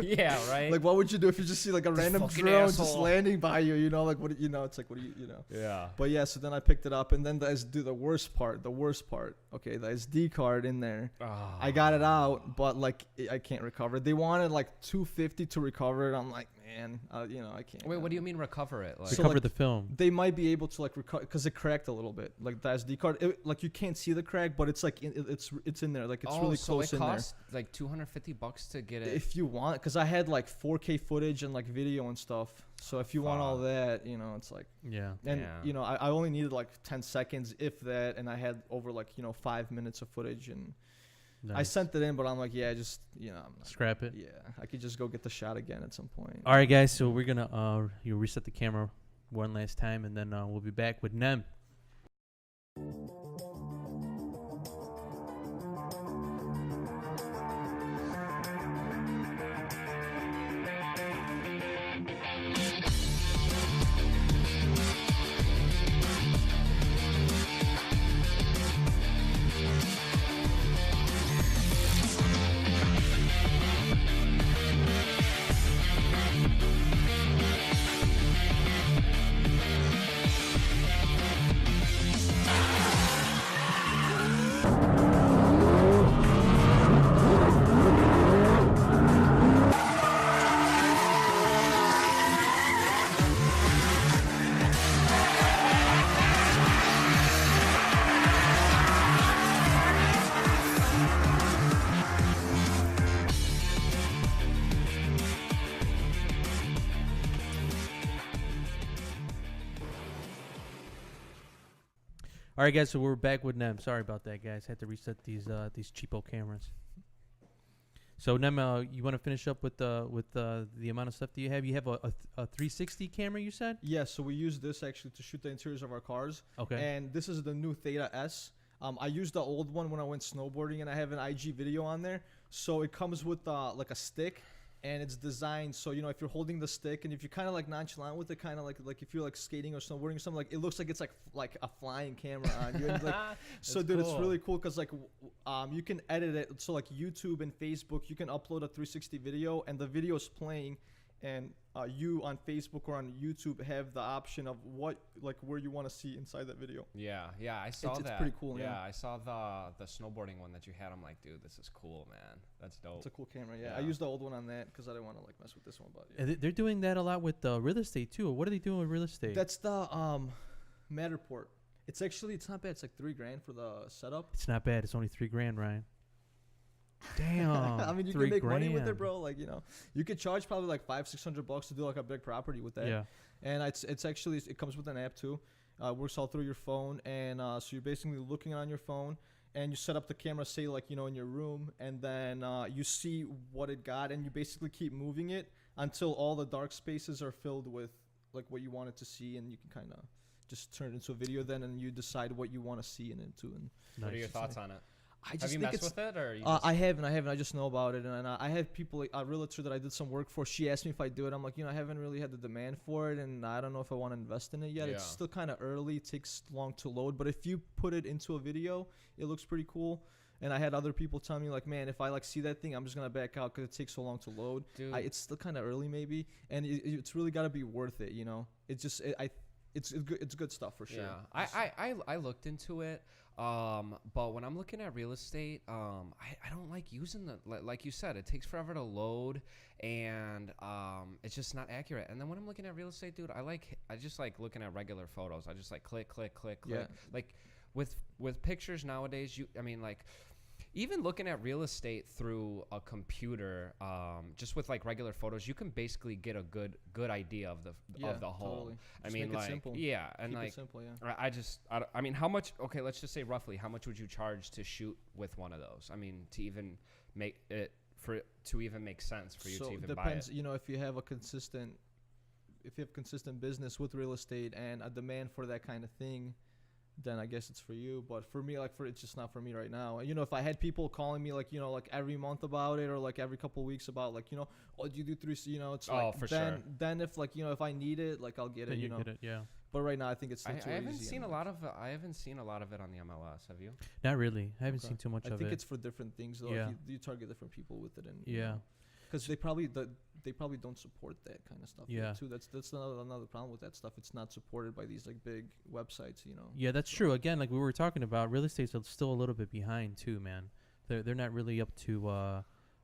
yeah, right. Like what would you do if you just see like a random fucking drone just asshole. landing by you? Like what it's like what do you yeah. But yeah, so then I picked it up, and then the worst part. Okay, the SD card in there. Oh. I got it out, but like I can't recover it. They wanted like $250 to recover it. I'm like, man, I can't. Wait, what do you mean recover it? Like, So, Recover like, the film. They might be able to like recover because it cracked a little bit. Like the SD card, like you can't see the crack, but it's like it's in there. Like it's really so close it in there. cost like $250 to get it. If you want, because I had like 4K footage and like video and stuff. So if you want all Fuck. that, it's like, Yeah. and Yeah. I only needed like 10 seconds, if that, and I had over like 5 minutes of footage, and I Nice. sent it in, but I'm like, yeah, just I'm not, Scrap it. yeah, I could just go get the shot again at some point. All right, guys. So we're gonna reset the camera one last time, and then we'll be back with Nem. All right, guys. So we're back with Nem. Sorry about that, guys. Had to reset these cheapo cameras. So Nem, you want to finish up with the amount of stuff that you have? You have a 360 camera, you said? Yeah, so we use this actually to shoot the interiors of our cars. Okay. And this is the new Theta S. I used the old one when I went snowboarding, and I have an IG video on there. So it comes with like a stick, and it's designed so, you know, if you're holding the stick and if you're kind of like nonchalant with it, kind of like if you're like skating or snowboarding or something, like it looks like it's like a flying camera on you. And like, so dude, it's really cool because like you can edit it. So like YouTube and Facebook, you can upload a 360 video and the video is playing, and you on Facebook or on YouTube have the option of what, like, where you want to see inside that video. Yeah, I saw that. It's pretty cool. Yeah, I saw the snowboarding one that you had. I'm like, dude, this is cool, man. That's dope. It's a cool camera. Yeah, I used the old one on that because I didn't want to like mess with this one. But yeah. And they're doing that a lot with real estate too. What are they doing with real estate? That's the Matterport. It's not bad. It's like $3,000 for the setup. It's not bad. It's only $3,000, Ryan. Damn. I mean, you can make money with it, bro. Like, you know, you could charge probably like $500-600 to do like a big property with that. Yeah. And it's actually, it comes with an app too. Works all through your phone, and so you're basically looking on your phone, and you set up the camera, say like, you know, in your room, and then you see what it got, and you basically keep moving it until all the dark spaces are filled with like what you want it to see, and you can kind of just turn it into a video then, and you decide what you want to see in it too. And what are your thoughts on it? I just have you think messed with it, or you I haven't. I just know about it, and I have people, like a realtor that I did some work for. She asked me if I do it. I'm like, you know, I haven't really had the demand for it, and I don't know if I want to invest in it yet. Yeah. It's still kind of early. It takes long to load, but if you put it into a video, it looks pretty cool. And I had other people tell me like, man, if I like see that thing, I'm just gonna back out because it takes so long to load. Dude. It's still kind of early maybe, and it's really got to be worth it. You know, it's just it's good stuff for sure. Yeah, I looked into it, but when I'm looking at real estate, I don't like using like you said, it takes forever to load, and it's just not accurate. And then when I'm looking at real estate, dude, I just like looking at regular photos. I just like click. Yeah. Like with pictures nowadays, even looking at real estate through a computer, just with like regular photos, you can basically get a good idea of the home. Totally. I mean, like, simple. yeah, and Keep like, it simple, yeah. I mean, how much? Okay, let's just say roughly, how much would you charge to shoot with one of those? I mean, to even make it to even make sense for you to even buy it. You know, if you have consistent business with real estate and a demand for that kind of thing, then I guess it's for you. But for me, it's just not for me right now. You know, if I had people calling me like, you know, like every month about it, or like every couple of weeks about like, you know, oh, do you do 3? You know, it's like, for then, sure. Then if like, you know, if I need it, like I'll get it. Then You know, get it, yeah. but right now I think it's still too easy. I haven't seen a lot of it on the MLS. Have you? Not really. I haven't Okay. seen too much of it. I think it's for different things though. Yeah. Like you target different people with it, and Yeah. because they probably don't support that kind of stuff. Yeah. Too. That's another problem with that stuff. It's not supported by these like big websites. You know. Yeah, that's true. Again, like we were talking about, real estate's still a little bit behind too, man. They're not really up to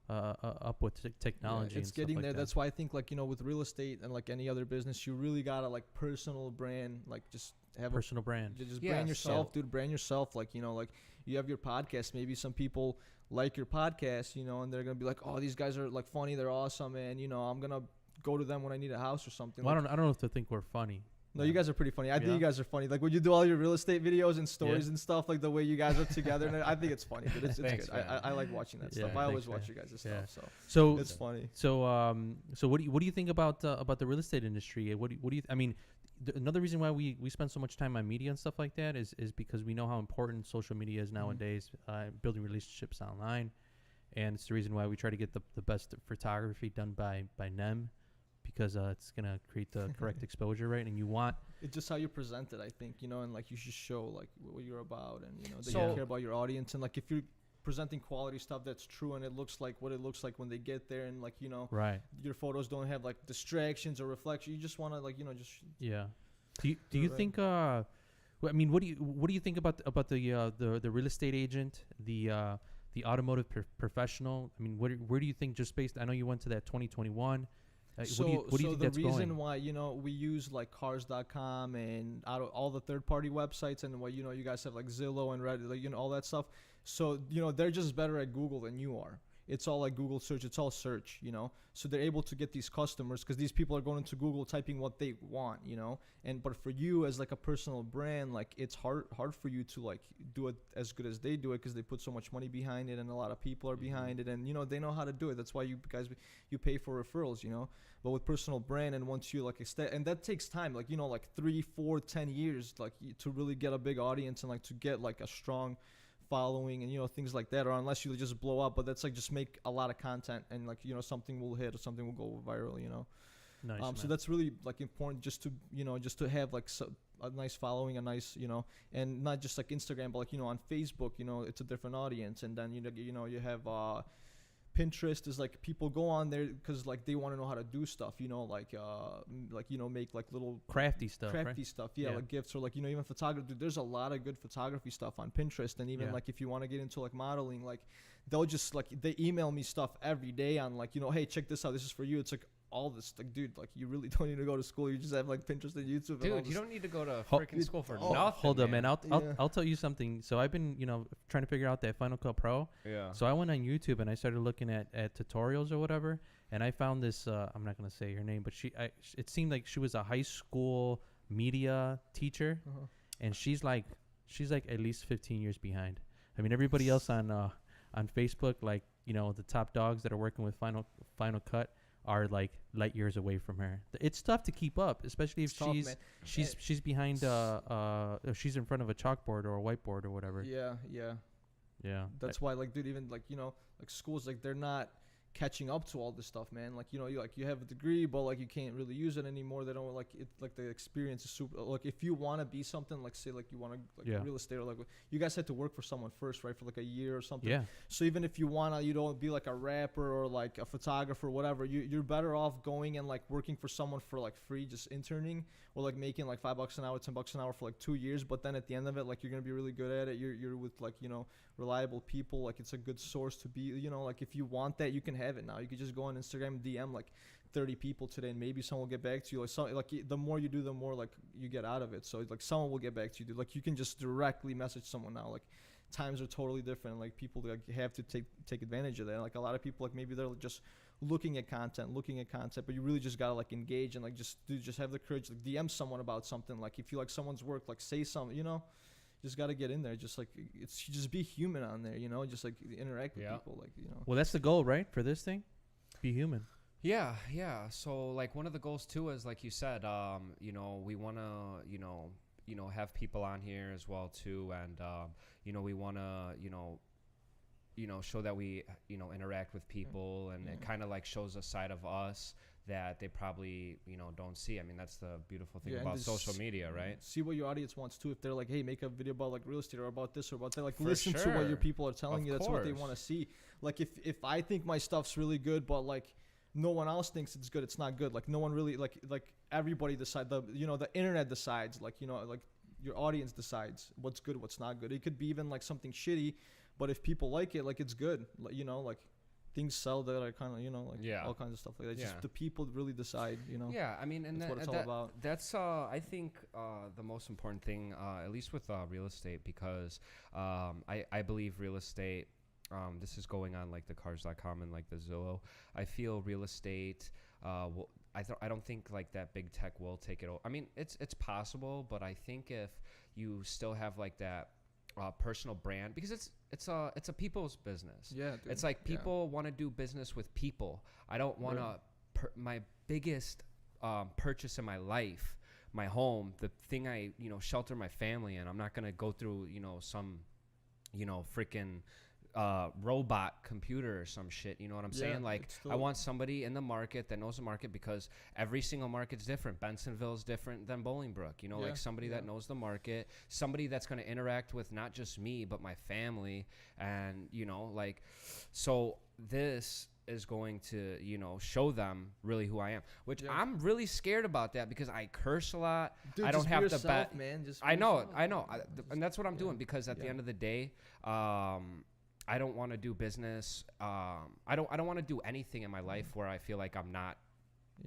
up with technology. Yeah, it's and stuff getting like there. that. That's why I think like, you know, with real estate and like any other business, you really gotta like personal brand, like just have personal brand. Just Yeah, brand yourself, so- dude. Brand yourself. Like, you know, like you have your podcast. Maybe some people like your podcast, you know, and they're gonna be like, oh, these guys are like funny. They're awesome, and you know, I'm gonna go to them when I need a house or something. Well, like, I don't know if they think we're funny. no, you guys are pretty funny. I think Yeah. you guys are funny. Like when you do all your real estate videos and stories and stuff, like the way you guys are together, and I think it's funny. But it's Thanks, good. man. I like watching that Yeah, stuff. I always thanks, watch man. you guys' Yeah. stuff. So It's funny. So what do you think about the real estate industry? What do you I mean, another reason why we spend so much time on media and stuff like that is because we know how important social media is nowadays, building relationships online, and it's the reason why we try to get the best photography done by Nem, because it's gonna create the correct exposure, right? And you want It's just how you present it, I think, you know, and like you should show like what you're about, and you know that So- you care about your audience, and like if you're presenting quality stuff that's true and it looks like what it looks like when they get there, and like, you know, right. your photos don't have like distractions or reflection. You just want to like, you know, just Yeah. Do you right. think I mean, what do you think about the real estate agent, the automotive professional? I mean, where do you think, just based, I know you went to that 2021. What do you think that's the reason going? why, you know, we use like cars.com and out of all the third-party websites, and what, you know, you guys have like Zillow and Reddit, like, you know, all that stuff. So, you know, they're just better at Google than you are. it's all like Google search, it's all search, you know. So they're able to get these customers because these people are going into Google typing what they want, you know. And but for you as like a personal brand, like it's hard for you to like do it as good as they do it because they put so much money behind it and a lot of people are behind it, and you know they know how to do it. That's why you guys you pay for referrals, you know. But with personal brand, and once you like extend, and that takes time, like you know, like 3, 4, 10 years, like to really get a big audience and like to get like a strong following and you know things like that, or unless you just blow up. But that's like just make a lot of content and like you know something will hit or something will go viral, you know. Nice, So that's really like important just to you know just to have like a nice following, a nice you know, and not just like Instagram, but like you know on Facebook, you know it's a different audience, and then you know you have Pinterest is like people go on there because like they want to know how to do stuff, you know, like you know make like little crafty stuff, right? stuff, yeah, like gifts, or like you know even photography. Dude, there's a lot of good photography stuff on Pinterest, and even like if you want to get into like modeling, like they'll just like they email me stuff every day on like you know hey check this out, this is for you. It's like all this like dude, like you really don't need to go to school. You just have like Pinterest and YouTube. Dude, and you don't need to go to freaking school for nothing. Hold up, man. I'll tell you something. So I've been, you know, trying to figure out that Final Cut Pro. Yeah. So I went on YouTube and I started looking at tutorials or whatever, and I found this. I'm not gonna say her name, but it seemed like she was a high school media teacher, and she's like at least 15 years behind. I mean, everybody else on Facebook, like you know, the top dogs that are working with Final Cut are like light years away from her. It's tough to keep up, especially if she's behind she's in front of a chalkboard or a whiteboard or whatever. Yeah. That's why like dude, even like you know like schools, like they're not catching up to all this stuff, man. Like you know you have a degree, but like you can't really use it anymore. They don't like it, like the experience is super. Like if you want to be something, like say like you want to like real estate, or like you guys had to work for someone first, right, for like a year or something. Yeah. So even if you wanna, you don't be like a rapper or like a photographer or whatever, you're better off going and like working for someone for like free, just interning, or like making like $5 an hour, $10 an hour for like 2 years. But then at the end of it, like you're gonna be really good at it. You're with like you know reliable people. Like it's a good source to be. You know like if you want that, you can have it now. You could just go on Instagram, DM like 30 people today, and maybe someone will get back to you. Like so, like the more you do, the more like you get out of it. So like someone will get back to you. Dude. Like you can just directly message someone now. Like times are totally different. Like people like have to take advantage of that. Like a lot of people like maybe they're just looking at content, but you really just gotta like engage and like just have the courage to like, DM someone about something. Like if you like someone's work, like say something, you know. Just got to get in there. Just like it's just be human on there, you know. Just like interact with people, like you know. Well, that's the goal, right, for this thing. Be human. Yeah. So like one of the goals too is like you said, you know, we want to, you know, have people on here as well too, and you know, we want to, you know, show that we, you know, interact with people, and it kind of like shows a side of us that they probably, you know, don't see. I mean, that's the beautiful thing about social media, right? See what your audience wants too. If they're like, hey, make a video about like real estate or about this or about that, like listen to what your people are telling you. That's what they want to see. Like if I think my stuff's really good, but like no one else thinks it's good, it's not good. Like no one really like everybody decide the internet decides, like you know like your audience decides what's good, what's not good. It could be even like something shitty, but if people like it, like it's good. Like you know like things sell that are kind of, you know, like all kinds of stuff like that. Just the people really decide, you know. Yeah, I mean, and that's what it's all about. That's I think the most important thing, at least with real estate, because I believe real estate. This is going on like the cars.com and like the Zillow. I feel real estate. I don't think like that big tech will take it over. I mean, it's possible, but I think if you still have like that personal brand, because it's a people's business. Yeah, dude. It's like people want to do business with people. I don't want to my biggest purchase in my life, my home, the thing I shelter my family in. I'm not gonna go through some freaking robot computer or some shit, you know what I'm saying? Like I want somebody in the market that knows the market, because every single market's different. Bensonville's different than Bolingbrook, like somebody that knows the market, somebody that's going to interact with not just me but my family, and so this is going to show them really who I am, which I'm really scared about that, because I curse a lot. Dude, I don't have to bet, man. Just I know, and that's what I'm doing, because at the end of the day, I don't want to do business. I don't want to do anything in my life where I feel like I'm not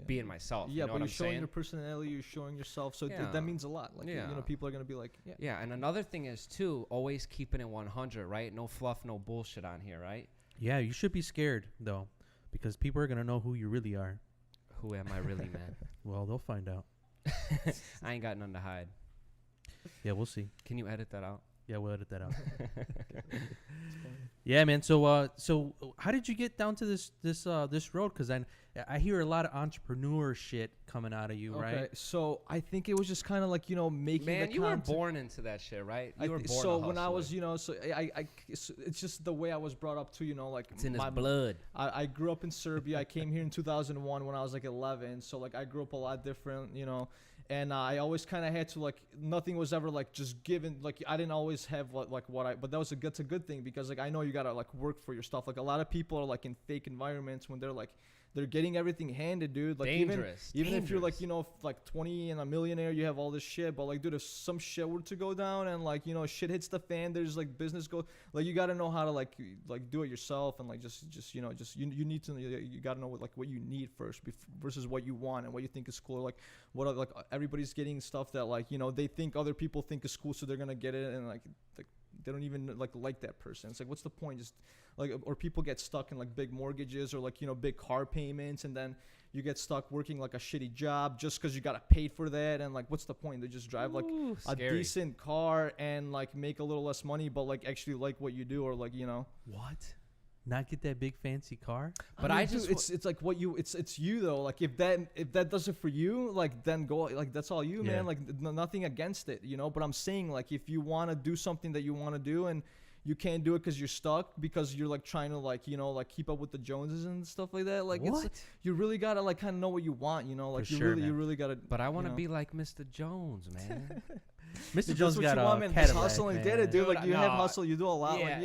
being myself. Yeah, you know but you're showing saying? your personality, you're showing yourself, so that means a lot. Like people are gonna be like, and another thing is too, always keeping it 100, right? No fluff, no bullshit on here, right? Yeah, you should be scared though, because people are gonna know who you really are. Who am I really, man? Well, they'll find out. I ain't got nothing to hide. Yeah, we'll see. Can you edit that out? Yeah, we'll edit that out. Yeah, man. So, how did you get down to this road? Because I hear a lot of entrepreneur shit coming out of you, Okay, right? so I think it was just kind of like, making Man, the you were content. born into that shit, right? You were born So a when I was, hustler. so so it's just the way I was brought up too, like It's in his my blood. I grew up in Serbia. I came here in 2001 when I was like 11. So like I grew up a lot different, and I always kind of had to like, nothing was ever like just given. Like I didn't always have but that's a good thing, because like I know you gotta like work for your stuff. Like a lot of people are like in fake environments when they're getting everything handed, dude. Like Dangerous. even if you're like, like 20 and a millionaire, you have all this shit. But like, dude, if some shit were to go down and like, shit hits the fan, there's like business go, like you got to know how to like do it yourself. And like, you need to, you got to know what you need first versus what you want and what you think is cool. Like like everybody's getting stuff that like, they think other people think is cool. So they're going to get it. And like they don't even like that person. It's like, what's the point? Just like, or people get stuck in like big mortgages or like, big car payments, and then you get stuck working like a shitty job just because you got to pay for that. And like, what's the point? They just drive like a decent car and like make a little less money, but like actually like what you do, or like, What? Not get that big fancy car? But I mean, dude, it's like it's you though. Like if that does it for you, like then go, like that's all you, Yeah. man. Like nothing against it, But I'm saying like if you want to do something that you want to do and you can't do it because you're stuck, because you're like trying to like like keep up with the Joneses and stuff like that. Like What? it's you really gotta like kind of know what you want, Like For you sure, really man. you really gotta. But I want to know. be like Mr. Jones, man. Mr. If Jones that's what got you a want, man. Just Cadillac, hustle and man. get it, dude. Dude, Like you have no. hustle, you do a lot. Yeah,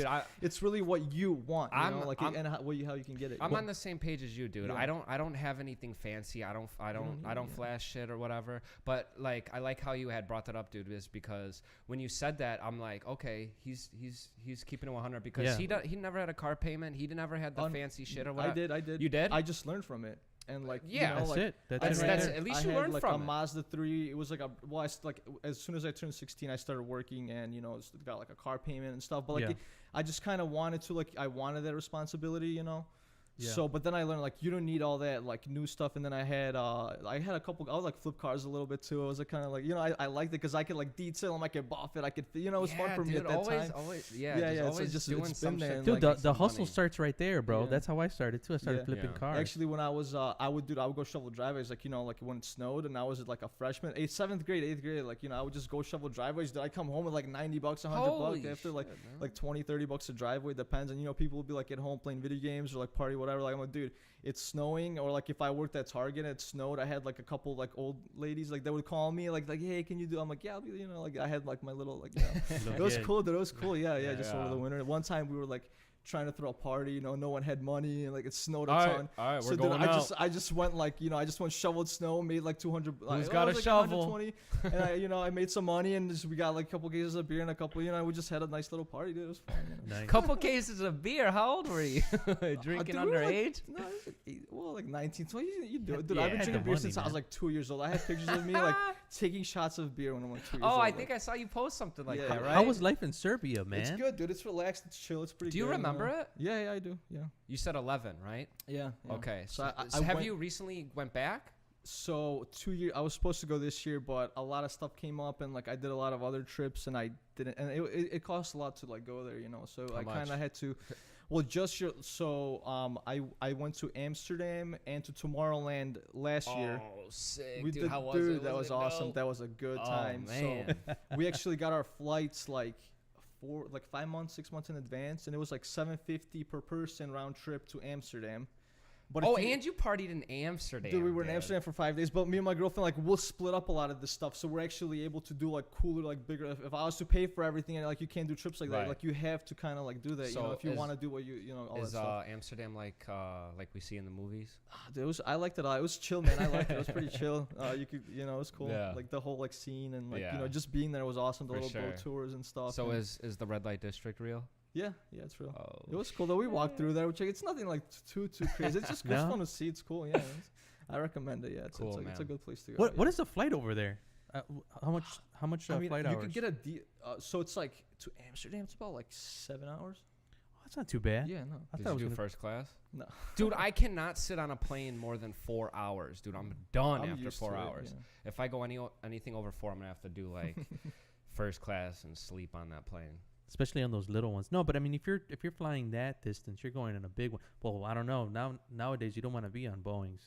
Like it's really what you want. And how you can get it. I'm on the same page as you, dude. Yeah. I don't have anything fancy. I don't yeah. flash shit or whatever. But like I like how you had brought that up, dude, is because when you said that, I'm like, okay, he's keeping it 100, because Yeah. he never had a car payment. He never had the fancy shit or whatever. I did. You did? I just learned from it. And like, Yeah. That's like, it. That's I it right had- that's there. at least I you had learned like from a it. Mazda 3. It was like as soon as I turned 16, I started working and got like a car payment and stuff. But like Yeah. I just kind of wanted to I wanted that responsibility, Yeah. So, but then I learned like you don't need all that like new stuff. And then I had a couple. I would like flip cars a little bit too. I was like kind of like I liked it because I could like detail them. I could buff it. I could it was fun for me at that time. Always, It's just doing been some there, shit. and, to Dude, make the some hustle money. starts right there, bro. Yeah. That's how I started too. I started Yeah. flipping Yeah. cars. Actually, when I was I would go shovel driveways, like like when it snowed and I was like a freshman, 7th grade, 8th grade, like I would just go shovel driveways. Did I come home with like $90, $100 Holy after like shit, man. like $20, $30 a driveway, depends. And people would be like at home playing video games or like party whatever. Like I'm like, dude, it's snowing. Or like if I worked at Target and it snowed, I had like a couple like old ladies like that would call me like hey, can you do? I'm like, yeah, I'll be, like I had like my little like it was cool. Dude, it was cool. Yeah, just over the winter. One time we were like trying to throw a party, no one had money and like it snowed a ton. All right, we're So going dude, out. I just went like I just went shoveled snow, made like 200. Who's I got was, a like, shovel? 120, and I made some money and we got like a couple cases of beer and a couple. We just had a nice little party, dude. It was fun. Nice. Couple cases of beer. How old were you? Drinking Dude, we were, underage? Like 19, 20. You do it, dude. Yeah, I've been had the drinking beer money, since I man. was like 2 years old. I had pictures of me like taking shots of beer when I was 2 years old. Oh, I like, think I saw you post something like Yeah. that, right? How was life in Serbia, man? It's good, dude. It's relaxed. It's chill. It's pretty. Do you good, remember it? Yeah, I do. Yeah. You said 11, right? Yeah. Okay. So So, I have went- you recently went back? So 2 years. I was supposed to go this year, but a lot of stuff came up, and like I did a lot of other trips, and I didn't. And it costs a lot to like go there, So How I kind much? of had to. Well, I went to Amsterdam and to Tomorrowland last year. Oh, sick, We dude. did, How was dude, it? that was it awesome. dope? That was a good Oh, time. man. So we actually got our flights like 5 months, 6 months in advance, and it was like $750 per person round trip to Amsterdam. But Oh, if you- and you partied in Amsterdam. Dude, we were in dude. Amsterdam for 5 days, but me and my girlfriend, like, we'll split up a lot of this stuff, so we're actually able to do, like, cooler, like, bigger. If I was to pay for everything, and, like, you can't do trips like that, Right. like, you have to kind of, like, do that, So if you is- want to do what all that Is stuff. Amsterdam like we see in the movies? Dude, I liked it. It was chill, man. I liked it. It was pretty chill. You could, it was cool. Yeah. Like, the whole, like, scene and, like, Yeah. just being there was awesome. The For little boat sure. tours and stuff. So and is the red light district real? yeah, it's real. Oh, It was cool though. We walked through there. It's nothing like too crazy. It's just No? fun to see. It's cool. Yeah, I recommend it. Yeah, it's Cool, it's a man. good place to go. What yeah. is the flight over there? How much I mean, flight you hours? could get so it's like to Amsterdam. It's about like 7 hours. Oh, That's not too bad. Yeah, no. I Did thought it you was do gonna- first class? No. Dude, I cannot sit on a plane more than 4 hours. Dude, I'm done I'm after used 4 to it, hours. yeah. If I go anything over 4, I'm gonna have to do like first class and sleep on that plane. especially on those little ones. No, but I mean, if you're flying that distance, you're going in a big one. Well, I don't know. Nowadays, you don't want to be on Boeings.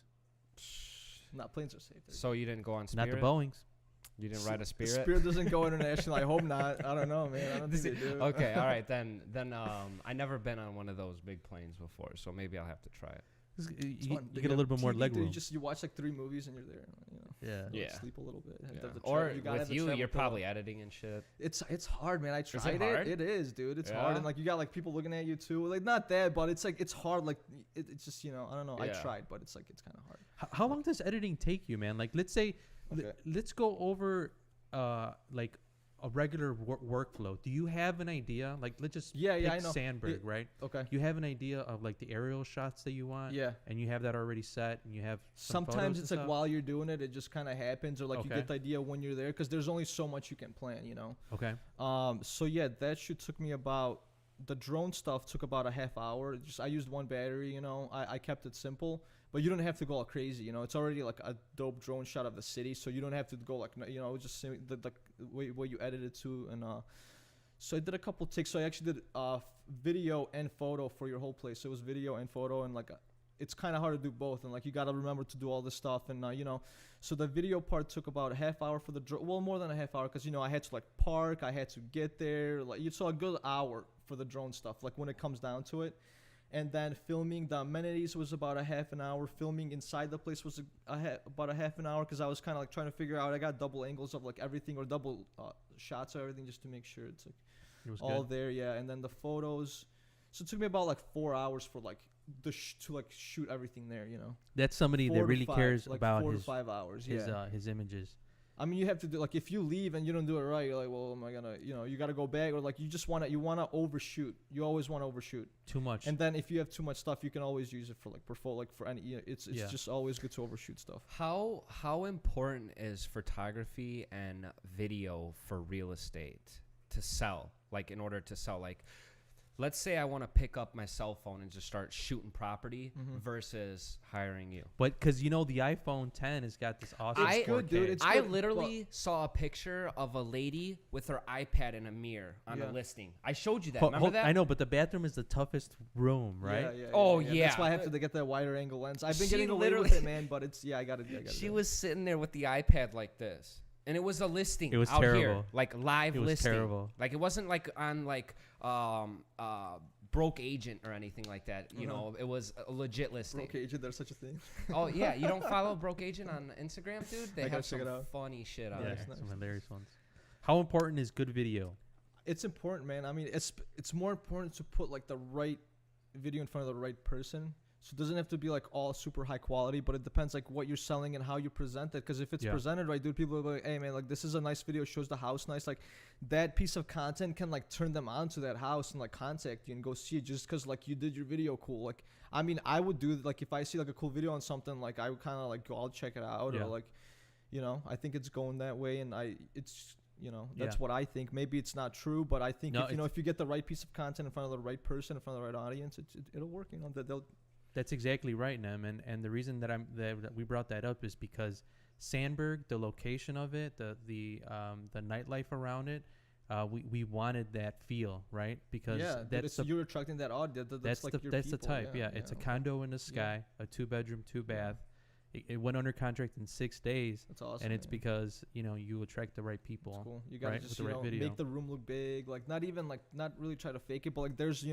Not planes are safe. So you didn't go on Spirit? Not the Boeings. You didn't ride a Spirit? Spirit doesn't go international. I hope not. I don't know, man. I don't think they do. Okay, all right. Then I never been on one of those big planes before, so maybe I'll have to try it. It's You fun. get a little bit more TV, leg dude, room. You watch like 3 movies and you're there. You know. Yeah. You, like, Yeah. sleep a little bit. Yeah. The Or gotta have with the you, travel you're pillow. probably editing and shit. It's hard, man. I it tried hard? it. It is, dude. It's Yeah? hard, and like you got like people looking at you too. Like not that, but it's like it's hard. Like it's just I don't know. I Yeah. tried, but it's like it's kind of hard. How long does editing take you, man? Like, let's say, Okay. let's go over like a regular workflow. Do you have an idea? Like, let's just Yeah, pick I know. Sandberg, right? Okay. You have an idea of like the aerial shots that you want, Yeah. and you have that already set, and you have some Sometimes photos it's and like stuff? while you're doing it, it just kind of happens, or like you Okay. get the idea when you're there, because there's only so much you can plan, you know. Okay. So yeah, that shoot took me about the drone stuff took about a half hour. Just I used one battery, you know. I kept it simple, but you don't have to go all crazy, you know. It's already like a dope drone shot of the city, so you don't have to go like just the way you edit it to. And so I did a couple takes. So I actually did video and photo for your whole place. So it was video and photo, and like it's kind of hard to do both, and like you got to remember to do all this stuff, and so the video part took about a half hour for the well, more than a half hour, because I had to like park, I had to get there, like you saw a good hour for the drone stuff, like when it comes down to it. And then filming the amenities was about a half an hour. Filming inside the place was about a half an hour, because I was kind of like trying to figure out. I got double angles of like everything, or double shots of everything, just to make sure it's like It was all good. there. Yeah, and then the photos. So it took me about like 4 hours for like to like shoot everything there. That's somebody 4 that to really 5, cares like about 4 his to 5 hours. his images. I mean, you have to do like if you leave and you don't do it right, you're like, well, am I gonna, you got to go back, or like you just wanna overshoot. You always want to overshoot. Too much. And then if you have too much stuff, you can always use it for like for any. It's Yeah. just always good to overshoot stuff. How important is photography and video for real estate to sell? Like in order to sell, like let's say I want to pick up my cell phone and just start shooting property versus hiring you. But because the iPhone 10 has got this awesome. It's good, 4K. dude. It's I good, literally saw a picture of a lady with her iPad in a mirror on Yeah. a listing. I showed you that. Ho- Remember ho- that? I know, but the bathroom is the toughest room, right? Yeah, Oh, That's yeah. why I have to get that wider angle lens. I've been She getting away with literally- it, man. But it's I got it. She was sitting there with the iPad like this. And it was a listing It was out here, terrible. like live It was listing. terrible. Like it wasn't like on like broke agent or anything like that. You know, it was a legit listing. Broke agent. There's such a thing. Oh yeah, you don't follow broke agent on Instagram, dude? They I gotta have check some it out. funny shit out Yeah, there. nice. some hilarious ones. How important is good video? It's important, man. I mean, it's more important to put like the right video in front of the right person. So it doesn't have to be like all super high quality, but it depends like what you're selling and how you present it. Because if it's Yeah. presented right, dude, people are like, hey man, like this is a nice video, shows the house nice. Like that piece of content can like turn them on to that house and like contact you and go see it just because like you did your video cool. Like I mean, I would do like if I see like a cool video on something, like I would kind of like go, I'll check it out, Yeah. or like, I think it's going that way, and that's Yeah. what I think. Maybe it's not true, but I think No, if you get the right piece of content in front of the right person, in front of the right audience, it'll work. That's exactly right, Nem. And the reason that that we brought that up is because Sandberg, the location of it, the nightlife around it, we wanted that feel, right? Because you're attracting that audience. That's like your that's the people. type. Yeah, it's a condo in the sky, a 2-bedroom, 2-bath. It went under contract in 6 days. That's awesome. And it's man. because you attract the right people. That's cool. You gotta right, just with the right video. make the room look big. Like not really try to fake it, but like there's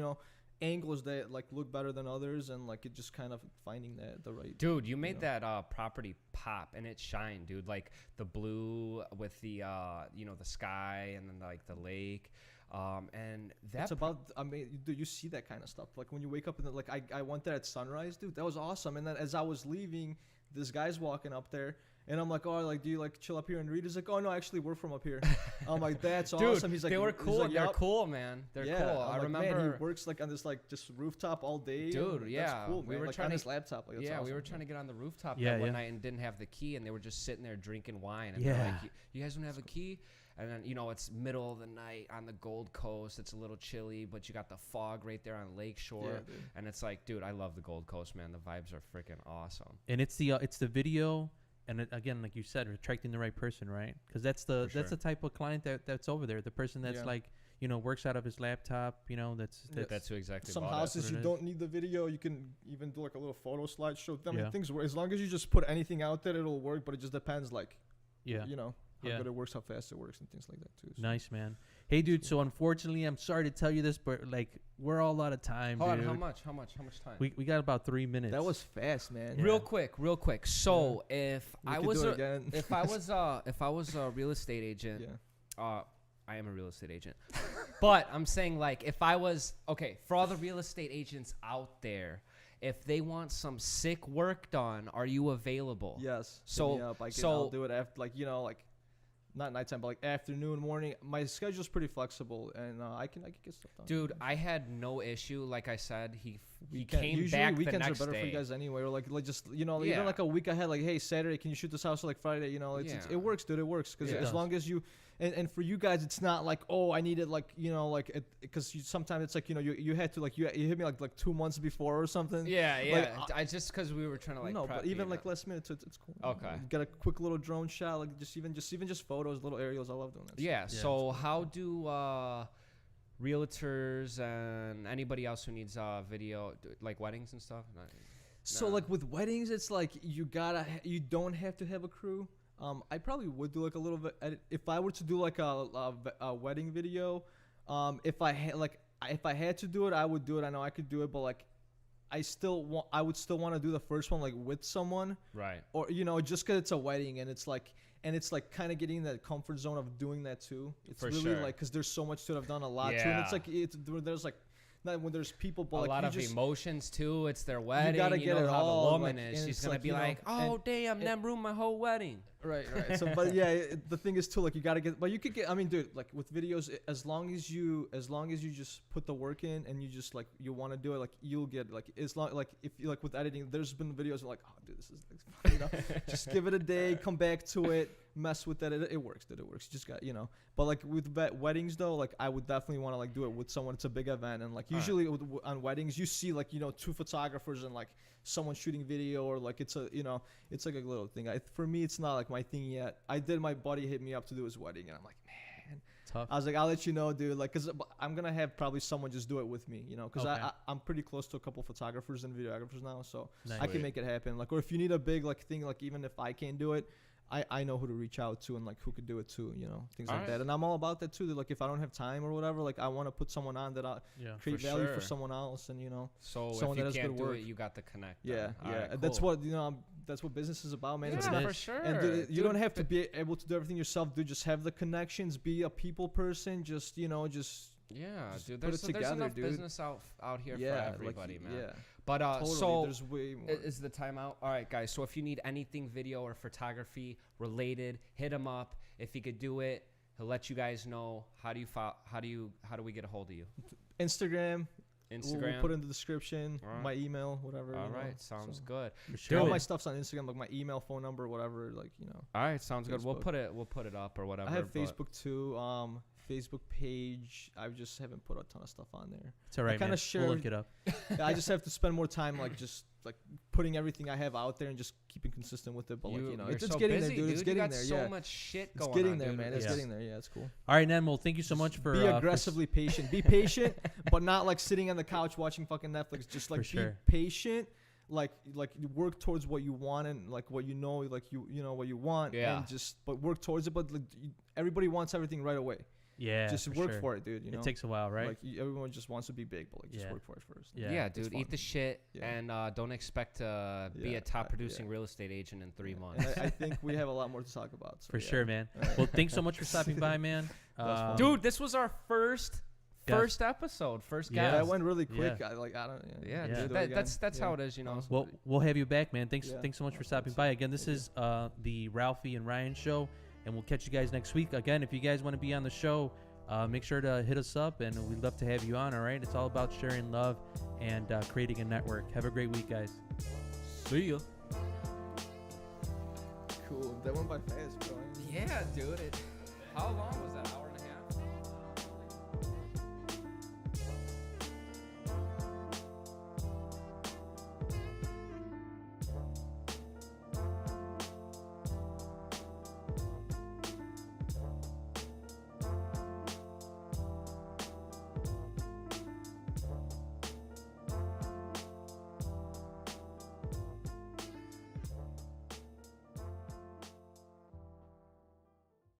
angles that like look better than others, and like it just kind of finding the right. Dude, you made that property pop and it shined, dude. Like the blue with the the sky and then like the lake. And that's about. I mean, dude, you see that kind of stuff. Like when you wake up and like I went there at sunrise, dude. That was awesome. And then as I was leaving, this guy's walking up there, and I'm like, oh, like do you like chill up here and read? He's like, oh no, actually we're from up here. I'm like, that's dude, awesome. He's like, they were he's cool. like, They're "Yup." cool, man. They're Yeah, cool. I'm I like, remember. man, he works like on this like just rooftop all day. Dude, and yeah, that's cool. we Man. were like trying on to- his laptop. Like, that's Yeah, we awesome, were trying to get on the rooftop Yeah, that one yeah. night and didn't have the key, and they were just sitting there drinking wine. And Yeah. they're like, you guys don't have a key? And then, you know, it's middle of the night on the Gold Coast. It's a little chilly, but you got the fog right there on Lake Shore. Yeah, dude. And it's like, dude, I love the Gold Coast, man. The vibes are freaking awesome. And it's the video, and again, like you said, attracting the right person, right? Because that's the type of client that's over there. The person that's like, you know, works out of his laptop. You know, That's who exactly. Some bought it. houses you it don't need the video. You can even do like a little photo slideshow. I mean, Yeah. things work as long as you just put anything out there, it'll work. But it just depends, like, Yeah. you know, how Yeah. good it works, how fast it works, and things like that too. So. Nice, man. Hey, dude. So unfortunately, I'm sorry to tell you this, but like we're all out of time, Hold on, dude. how much time? We got about 3 minutes. That was fast, man. Real quick. So if We I could was do it a, again. if I was a real estate agent, Yeah. I am a real estate agent. But I'm saying, like, if I was, okay, for all the real estate agents out there, if they want some sick work done, are you available? Yes. So- hit me up. I'll do it after, like, you know, like, not nighttime, but like afternoon, morning. My schedule's pretty flexible, and I can get stuff done. Dude, I had no issue. Like I said, he Weekend- came usually back the weekends next are better day. for you guys anyway, or like just, you know, Yeah. even like a week ahead, like, hey, Saturday, can you shoot this house? Or like Friday, you know, Yeah. it works, dude. It works because Yeah. It as does. long as you, and for you guys, it's not like, oh, I need it, like, you know, like, because sometimes it's like, you know, you had to, like, you hit me like 2 months before or something. Yeah, yeah. Like, I just because we were trying to like. no, prep but you, even you like know. last minute, it's cool. Okay. You get a quick little drone shot, like even just photos, little aerials. I love doing that. Yeah. Yeah, So how do realtors and anybody else who needs video, like weddings and stuff? So Nah. like with weddings, it's like you don't have to have a crew. I probably would do like a little bit if I were to do like a wedding video. If I had to do it, I would do it. I know I could do it, but like I would still want to do the first one like with someone, Right. or you know, just because it's a wedding and it's like kind of getting that comfort zone of doing that too. It's For really sure. like because there's so much to it. I've done a lot too, and it's like there's like not when there's people, but A like lot you of just, emotions too. It's their wedding. gotta You get know it how all, the woman like, is. and She's it's gonna like, be you know, like, "Oh, damn, Nem ruined my whole wedding." Right. So, but yeah, the thing is too, like you gotta get, but you could get. I mean, dude, like with videos, as long as you just put the work in and you just like you want to do it, like you'll get like it's not like if you like with editing, there's been videos like, oh, dude, this is like, you know, just give it a day, come back to it, mess with that. It works, dude. It works. You just got, you know. But like with weddings though, like I would definitely want to like do it with someone. It's a big event, and like usually on weddings, you see like, you know, 2 photographers and like someone shooting video, or like it's a, you know, it's like a little thing. For me, it's not like my thing yet. My buddy hit me up to do his wedding, and I'm like, man, Tough. I was like, I'll let you know, dude, like, cause I'm gonna have probably someone just do it with me, you know, cause Okay. I'm pretty close to a couple photographers and videographers now, so Nice. I can make it happen. Like, or if you need a big like thing, like even if I can't do it, I know who to reach out to and like who could do it too, you know, things like Alright. that. And I'm all about that too. That like if I don't have time or whatever, like I want to put someone on that I Yeah. create For value sure. for someone else, and you know, So Someone if that you has can't good do work. it, you got the connect. yeah, then. yeah. Alright, That's cool. what, you know, that's what business is about, man. Yeah, It's not, for sure. and dude, you Dude, don't have to be able to do everything yourself, dude. Just have the connections, be a people person, just, you know, just Yeah, just dude. put There's it together, enough dude. business out here yeah, for everybody, like, man. Yeah, But totally. so There's way more. is the timeout? All right, guys. So if you need anything video or photography related, hit him up. If he could do it, he'll let you guys know. How do we get a hold of you? Instagram. Instagram. We'll put in the description. All right. My email, whatever. All you know, right, sounds so. good. For All sure. my stuff's on Instagram, like my email, phone number, whatever. Like, you know. All right, sounds good. We'll Facebook. put it up or whatever. I have but- Facebook too. Facebook page. I just haven't put a ton of stuff on there. It's all right, kinda man. share- We'll look it up. I just have to spend more time, like just like putting everything I have out there and just keeping consistent with it. But like, you know, you're it's so getting busy, there, dude. It's You getting got there. so Yeah, much shit it's going getting on, there, dude. man. It's Yeah. getting there. Yeah, it's cool. All right, Nemo. Thank you so much for Be aggressively patient. Be patient, but not like sitting on the couch watching fucking Netflix. Just like For be sure. patient. Like you work towards what you want and like what you know, like you know what you want. Yeah. And just but work towards it. But like, everybody wants everything right away. Yeah. Just for work sure. for it, dude. You know. It takes a while, right? Like everyone just wants to be big, but like just Yeah. work for it first. Yeah. Yeah, it's dude, fun. eat the shit Yeah. and don't expect to be Yeah, a top producing yeah. real estate agent in 3 Yeah. months. And I think we have a lot more to talk about. So For yeah. sure, man. All right. Well, thanks so much for stopping by, man. fun. Dude, this was our first episode, first Yeah. guest. That went really quick. Yeah. I don't. Yeah, Yeah. dude, Do it again. that's Yeah. how it is, you know. Awesome. Well, we'll have you back, man. Thanks Yeah. so much for Well, stopping that's by. it. Again, this Yeah. is the Ralphie and Ryan Show, and we'll catch you guys next week. Again, if you guys want to be on the show, make sure to hit us up, and we'd love to have you on, all right? It's all about sharing love and creating a network. Have a great week, guys. See ya. Cool. That went by fast, bro. Yeah, dude. How long was that? Hour